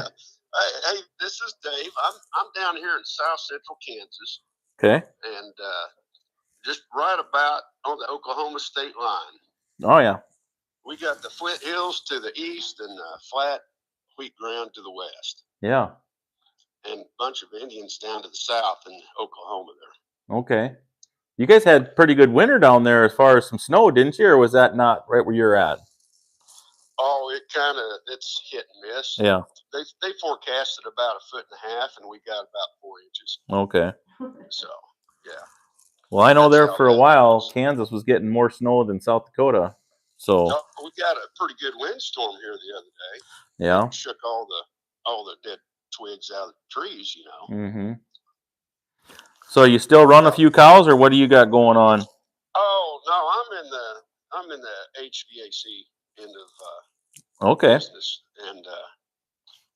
Hey, this is Dave. I'm down here in South Central Kansas. Okay. And just right about on the Oklahoma state line. Oh yeah. We got the Flint Hills to the east and flat wheat ground to the west. Yeah. And a bunch of Indians down to the south in Oklahoma there. Okay. You guys had pretty good winter down there as far as some snow, didn't you? Or was that not right where you're at? Oh, it's hit and miss. Yeah. They forecasted about 1.5 feet, and we got about 4 inches. Okay. So, yeah. Well, I know That's there how for a bad it while, was. Kansas was getting more snow than South Dakota. So No, we got a pretty good windstorm here the other day. yeah. It shook all the dead twigs out of the trees, you know. Mm-hmm. So you still run a few cows, or what do you got going on? Oh no, I'm in the HVAC end of Okay. business and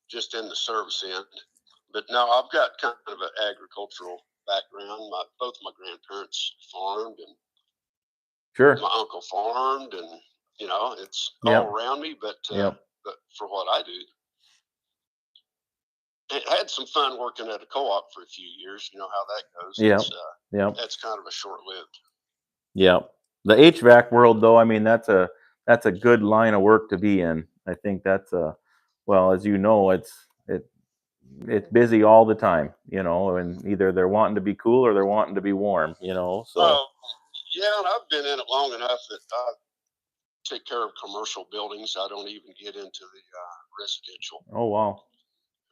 just in the service end. But no, I've got kind of an agricultural background. Both my grandparents farmed, and Sure. my uncle farmed, and you know it's Yep. all around me. But Yep. but for what I do, I had some fun working at a co-op for a few years. You know how that goes. Yep. It's, Yep. that's kind of a short-lived. Yep. The HVAC world, though, I mean, that's a good line of work to be in. I think that's well, as you know, it's busy all the time, you know, and either they're wanting to be cool or they're wanting to be warm, you know. So Yeah, and I've been in it long enough that I take care of commercial buildings. I don't even get into the residential oh wow.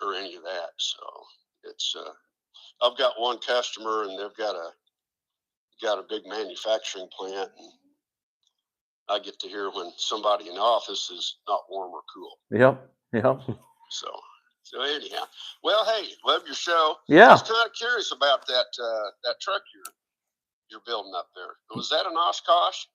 or any of that. So it's I've got one customer, and they've got a big manufacturing plant, and I get to hear when somebody in the office is not warm or cool. Yep. Yep. So anyhow, well, hey, love your show. Yeah. I was kind of curious about that truck you're building up there. Was that an Oshkosh?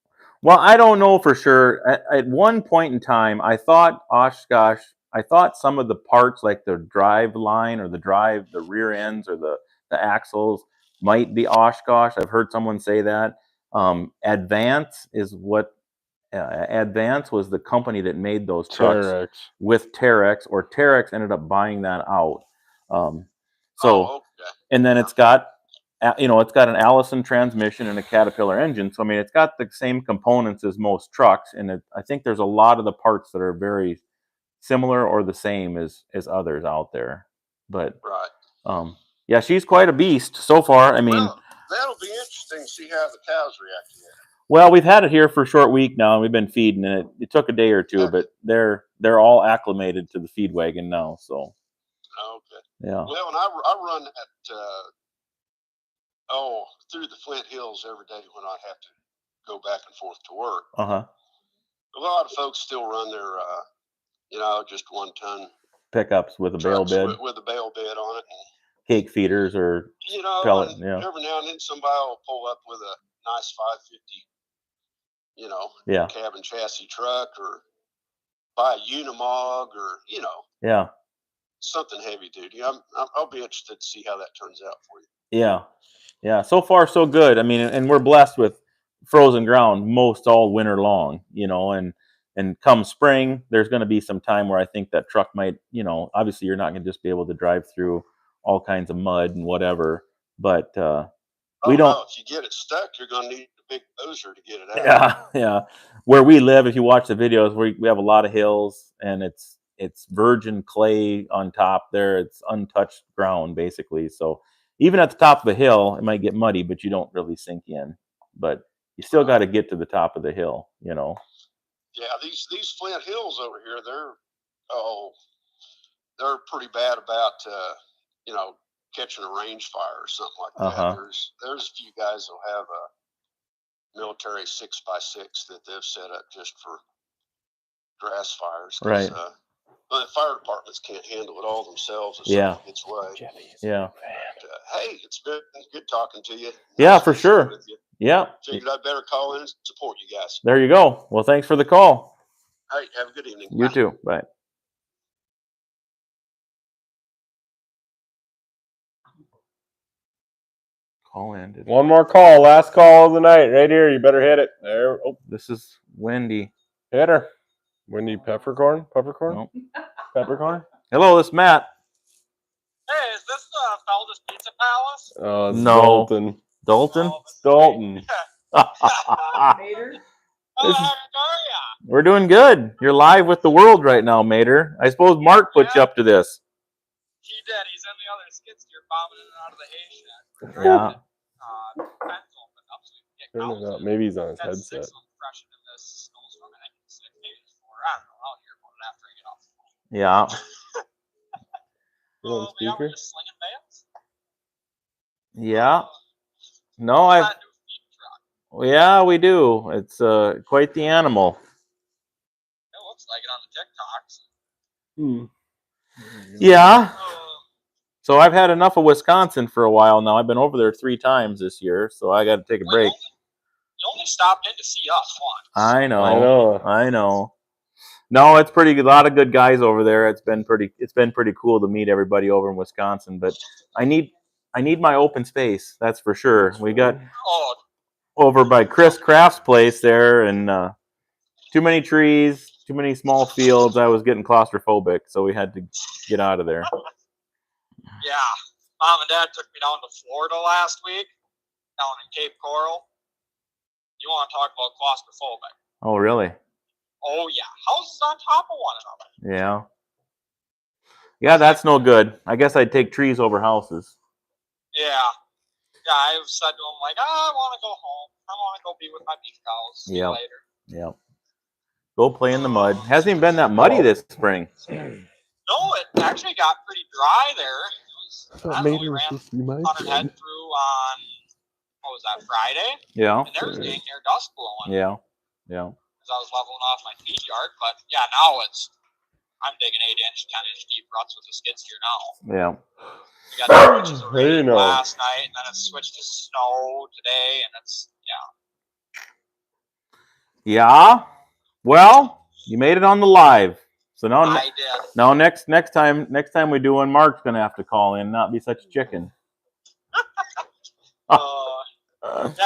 Well, I don't know for sure. At one point in time, I thought Oshkosh. I thought some of the parts, like the drive line or the rear ends or the axles, might be Oshkosh. I've heard someone say that. Advance is what. Advance was the company that made those trucks Terex. with Terex, or Terex ended up buying that out. Okay. And then it's got, it's got an Allison transmission and a Caterpillar engine. So I mean, it's got the same components as most trucks, and I think there's a lot of the parts that are very similar or the same as others out there. But right. Yeah, she's quite a beast so far. I mean, well, that'll be interesting to see how the cows react to that. Well, we've had it here for a short week now, and we've been feeding it. It took a day or two, but they're all acclimated to the feed wagon now. So. Okay. Yeah. Well, and I run that through the Flint Hills every day when I have to go back and forth to work. Uh-huh. A lot of folks still run their just 1 ton pickups with a bale bed. With a bale bed on it. And, cake feeders or pellet. Yeah. Every now and then somebody will pull up with a nice 550. Yeah. Cabin chassis truck, or buy a Unimog, or yeah, something heavy duty. I'll be interested to see how that turns out for you. Yeah. So far, so good. I mean, and we're blessed with frozen ground most all winter long. And come spring, there's going to be some time where I think that truck might, obviously you're not going to just be able to drive through all kinds of mud and whatever, but we don't. If you get it stuck, you're going to need a big dozer to get it out. Yeah. Where we live, if you watch the videos, we have a lot of hills, and it's virgin clay on top there. It's untouched ground basically, so even at the top of a hill, it might get muddy, but you don't really sink in. But you still got to get to the top of the hill, you know. Yeah, these Flint Hills over here, they're pretty bad about you know, catching a range fire or something like that. There's a few guys that'll have a military 6x6 that they've set up just for grass fires. Right. But the fire departments can't handle it all themselves if something gets away. Yeah. But, hey, it's been good talking to you. Yeah, Nice for listening sure. with you. Yeah. Figured I'd better call in and support you guys. There you go. Well, thanks for the call. All right, have a good evening. You Bye. too. Bye. Call ended. One more call. Last call of the night. Right here. You better hit it. There. Oh, This is Wendy. hit her. Wendy Peppercorn? Peppercorn? Nope. Peppercorn? Hello, this is Matt. Hey, is this Felda's Pizza Palace? Oh, it's No. Dalton. Dalton? Dalton. Mater? This is- How are ya? We're doing good. You're live with the world right now, Mater. I suppose Mark put you up to this. He did. He's in the other skid steer vomiting out of the hay shed. Yeah. Fence open up so we can get Turn cows it up. in. Maybe he's on his That's headset. 6 of them fresh in this snowstorm. I think it's 6, maybe it's 4. I don't know. I'll hear about it after I get off the phone. Yeah. You on But yeah, speaker? we're just slinging bales. Yeah. No, What's that new feed truck? Yeah, we do. It's quite the animal. It looks like it on the TikToks. Yeah. So I've had enough of Wisconsin for a while now. I've been over there 3 times this year, so I got to take a break. You only stopped in to see us once. I know. No, it's pretty good. A lot of good guys over there. It's been pretty cool to meet everybody over in Wisconsin, but I need my open space. That's for sure. We got over by Chris Kraft's place there, and too many trees, too many small fields. I was getting claustrophobic, so we had to get out of there. Yeah. Mom and Dad took me down to Florida last week, down in Cape Coral. You want to talk about claustrophobic? Oh, really? Oh, yeah. Houses on top of one another. Yeah. Yeah, that's no good. I guess I'd take trees over houses. Yeah. Yeah, I've said to him, like, I want to go home. I want to go be with my beach cows. See you later. Yeah. Go play in the mud. Hasn't even been that muddy this spring. No, it actually got pretty dry there. It was, we ran 100 head through on, what was that, Friday? Yeah. And there was dang near dust blowing. Yeah. Because I was leveling off my feed yard. But yeah, now I'm digging 8-inch, 10-inch deep ruts with a skid steer now. Yeah. We got 2 inches of rain last night, and then it switched to snow today, and it's, Yeah. Well, you made it on the live. So now I did. Now next time we do one, Mark's gonna have to call in, not be such a chicken. Yeah,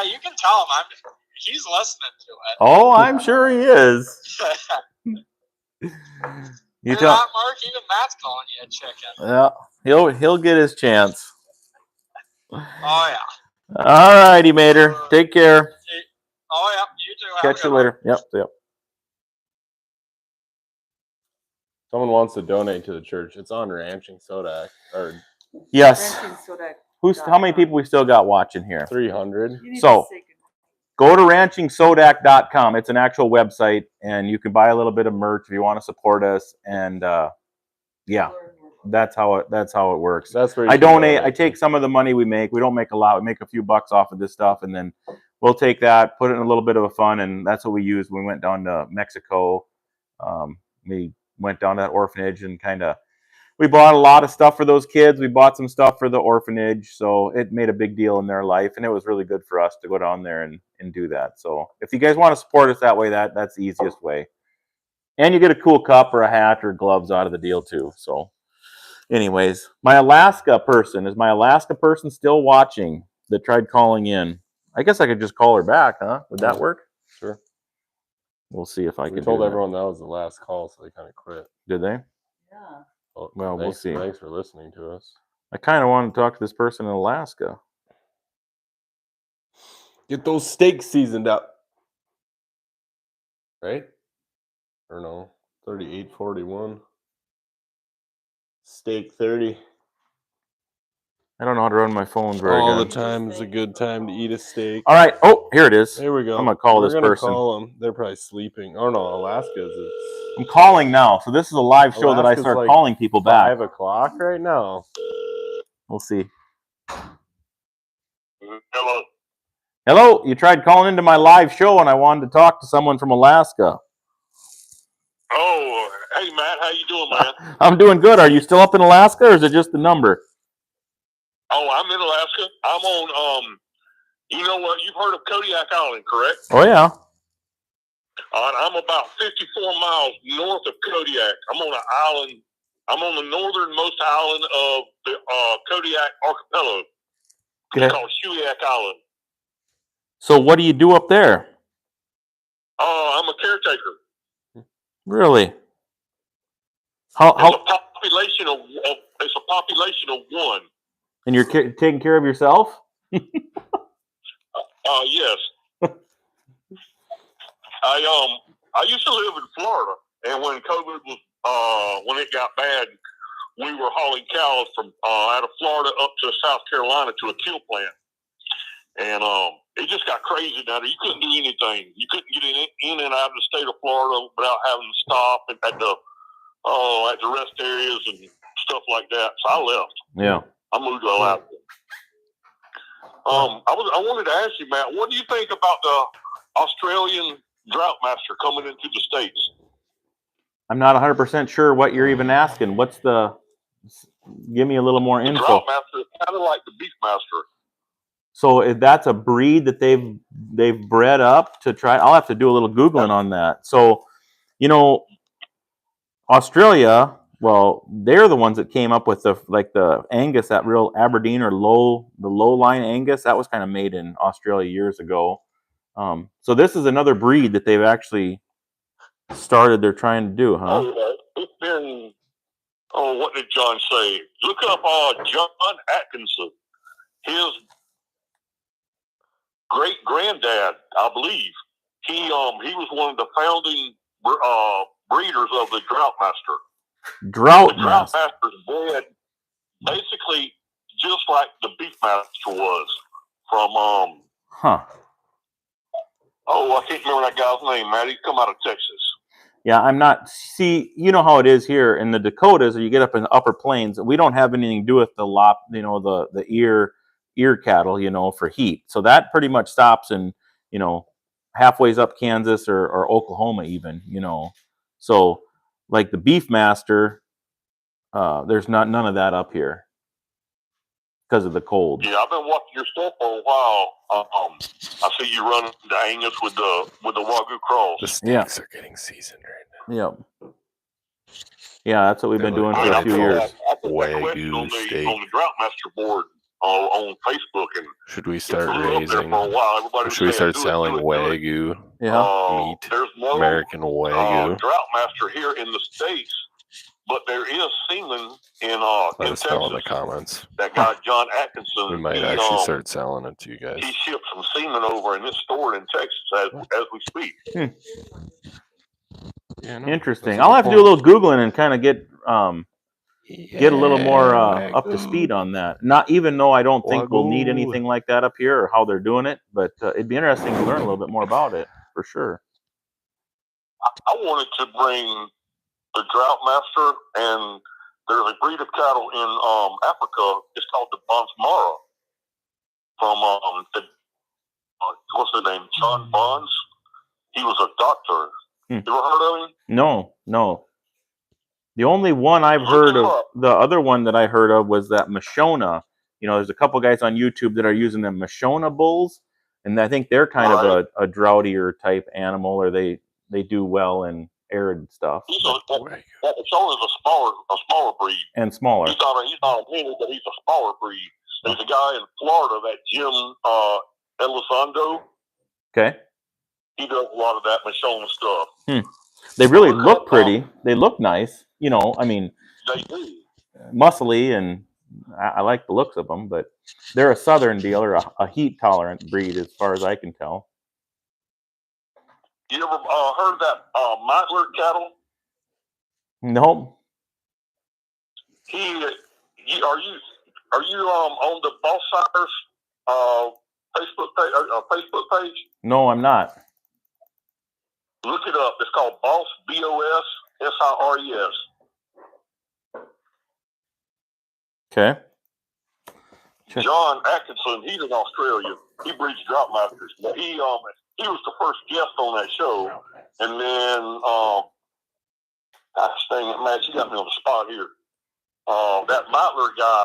you can tell him he's listening to it. Oh, I'm sure he is. You're not Mark, even Matt's calling you a chicken. Yeah, he'll get his chance. Oh yeah. All righty, Mater. Take care. Oh yeah, you too. Catch you later. Yep. Someone wants to donate to the church. It's on Ranching Sodak. Or yes. Ranching How many people we still got watching here? 300. So go to ranchingsodak.com. It's an actual website, and you can buy a little bit of merch if you want to support us. And yeah, that's how it works. That's where I donate. I take some of the money we make. We don't make a lot. We make a few bucks off of this stuff, and then we'll take that, put it in a little bit of a fund, and that's what we use. We went down to Mexico. We went down to that orphanage and we bought a lot of stuff for those kids. We bought some stuff for the orphanage, so it made a big deal in their life, and it was really good for us to go down there and do that. So if you guys want to support us that way, that's the easiest way. And you get a cool cup or a hat or gloves out of the deal too. So anyways, is my Alaska person still watching that tried calling in? I guess I could just call her back, huh? Would that work? Sure. We'll see if I can. We told everyone that was the last call, so they kind of quit. Did they? Yeah. Well, we'll see. Thanks for listening to us. I kind of want to talk to this person in Alaska. Get those steaks seasoned up. Right? Or no? 38.41. Steak 30. I don't know how to run my phone very All good. the time is a good time to eat a steak. All right. Oh, here it is. There we go. I'm gonna call We're this gonna person. call them. They're probably sleeping. Oh no, Alaska's. I'm calling now. So this is a live show that I start like calling people back. 5 o'clock right now. We'll see. Hello. Hello. You tried calling into my live show, and I wanted to talk to someone from Alaska. Oh, hey Matt, how you doing, man? I'm doing good. Are you still up in Alaska, or is it just the number? Oh, I'm in Alaska. I'm on. You know what? You've heard of Kodiak Island, correct? Oh yeah. I'm about 54 miles north of Kodiak. I'm on an island. I'm on the northernmost island of the Kodiak archipelago. Okay. It's called Shuyak Island. So what do you do up there? I'm a caretaker. Really? It's a population of it's a population of 1. And you're taking care of yourself? Yes. I used to live in Florida, and when COVID was when it got bad, we were hauling cows from out of Florida up to South Carolina to a kill plant, and it just got crazy down there. You couldn't do anything. You couldn't get in and out of the state of Florida without having to stop at the rest areas and stuff like that. So I left. Yeah. I moved to Alaska. I wanted to ask you, Matt, what do you think about the Australian drought master coming into the States? I'm not 100% sure what you're even asking. Give me a little more info. The drought master is kind of like the beef master. So that's a breed that they've bred up to try. I'll have to do a little Googling on that. So, Australia, well, they're the ones that came up with the Angus, that real Aberdeen or the low line Angus. That was kind of made in Australia years ago. So this is another breed that they've actually started. They're trying to do, huh? It's been. What did John say? Look up John Atkinson. His great granddad, I believe, he was one of the founding breeders of the drought master. Drought master's bred basically just like the beef master was from Huh. Oh, I can't remember that guy's name, Matt. He's come out of Texas. Yeah, I'm not. See, you know how it is here in the Dakotas, or you get up in the upper plains. We don't have anything to do with the ear cattle, for heat. So that pretty much stops in, halfway's up Kansas or Oklahoma even, So like the beef master, there's none of that up here because of the cold. Yeah, I've been watching your stuff for a while. I see you running the Angus with the Wagyu cross. The steaks are getting seasoned right now. Yep. Yeah, that's what we've been doing for a few years. I put that question on the Drought Master board on Facebook, and should we start raising? For a while. Should we start selling Wagyu meat? There's no American Wagyu. Drought Master here in the States, but there is semen in Let us know Texas. in the comments. That guy John Atkinson. We might actually start selling it to you guys. He shipped some semen over, and it's stored in Texas as we speak. Yeah, no, interesting. I'll have to do a little Googling and kind of get a little more up to speed on that. Not even though I don't think we'll need anything like that up here or how they're doing it, but it'd be interesting to learn a little bit more about it for sure. I wanted to bring the Drought Master, and there's a breed of cattle in Africa. It's called the Bonsmara from what's his name? John Bonds. He was a doctor. You ever heard of him? No. The only one I've heard of, the other one that I heard of was that Mashona. There's a couple guys on YouTube that are using the Mashona bulls, and I think they're kind of a droutier type animal, or they do well in arid stuff. Mashona's a smaller breed. And smaller. He's not a mini, but he's a smaller breed. There's a guy in Florida, that Jim Elizondo. Okay. He does a lot of that Mashona stuff. They really look pretty. They look nice. They do. Muscly, and I like the looks of them, but they're a southern deal, or a heat tolerant breed as far as I can tell. You ever heard of that Meitler cattle? Nope. Are you on the Boss Sires Facebook page? No, I'm not. Look it up. It's called Boss BOSSIRES. Okay. John Atkinson, he's in Australia. He breeds drop masters. But he was the first guest on that show. And then gosh dang it, Matt, you got me on the spot here. That Meitler guy,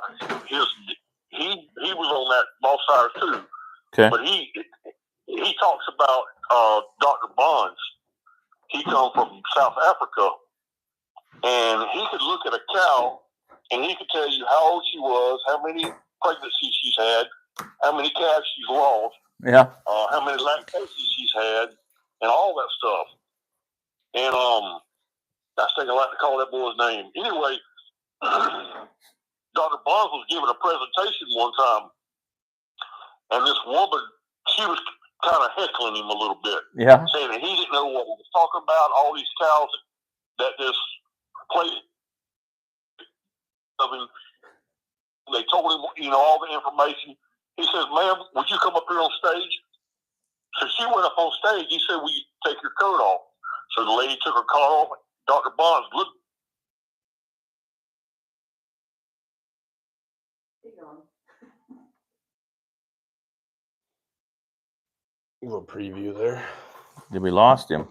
he was on that Boss Sires too. Okay. But he talks about Dr. Bonds. He come from South Africa, and he could look at a cow, and he could tell you how old she was, how many pregnancies she's had, how many calves she's lost, Yeah. how many lactations she's had, and all that stuff. And I think I like to call that boy's name. Anyway, Dr. Bonds was giving a presentation one time, and this woman, she was kind of heckling him a little bit. Yeah. Saying that he didn't know what he was talking about, all these cows that this place of him. They told him, all the information. He says, "Ma'am, would you come up here on stage?" So she went up on stage. He said, "Will you take your coat off?" So the lady took her coat off. Dr. Bonds looked. A little preview there. Did we lost him?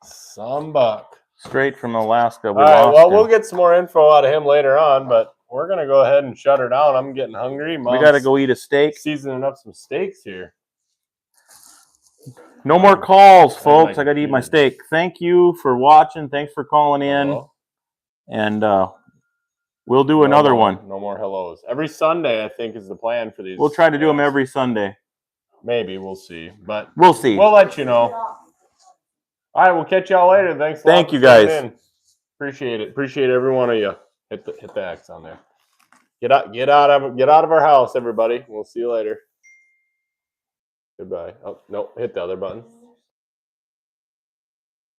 Some buck. Straight from Alaska. All right, well, we'll get some more info out of him later on, but we're going to go ahead and shut her down. I'm getting hungry. We got to go eat a steak. Seasoning up some steaks here. No more calls, folks. I got to eat my steak. Thank you for watching. Thanks for calling in. Hello. And we'll do another one. No more hellos. Every Sunday, I think, is the plan for these. We'll try to do them every Sunday. Maybe. We'll see. But we'll see. We'll let you know. All right, we'll catch y'all later. Thanks a lot. Thank you, guys. Appreciate it. Appreciate every one of you. Hit the X on there. Get out of our house, everybody. We'll see you later. Goodbye. Oh no, hit the other button.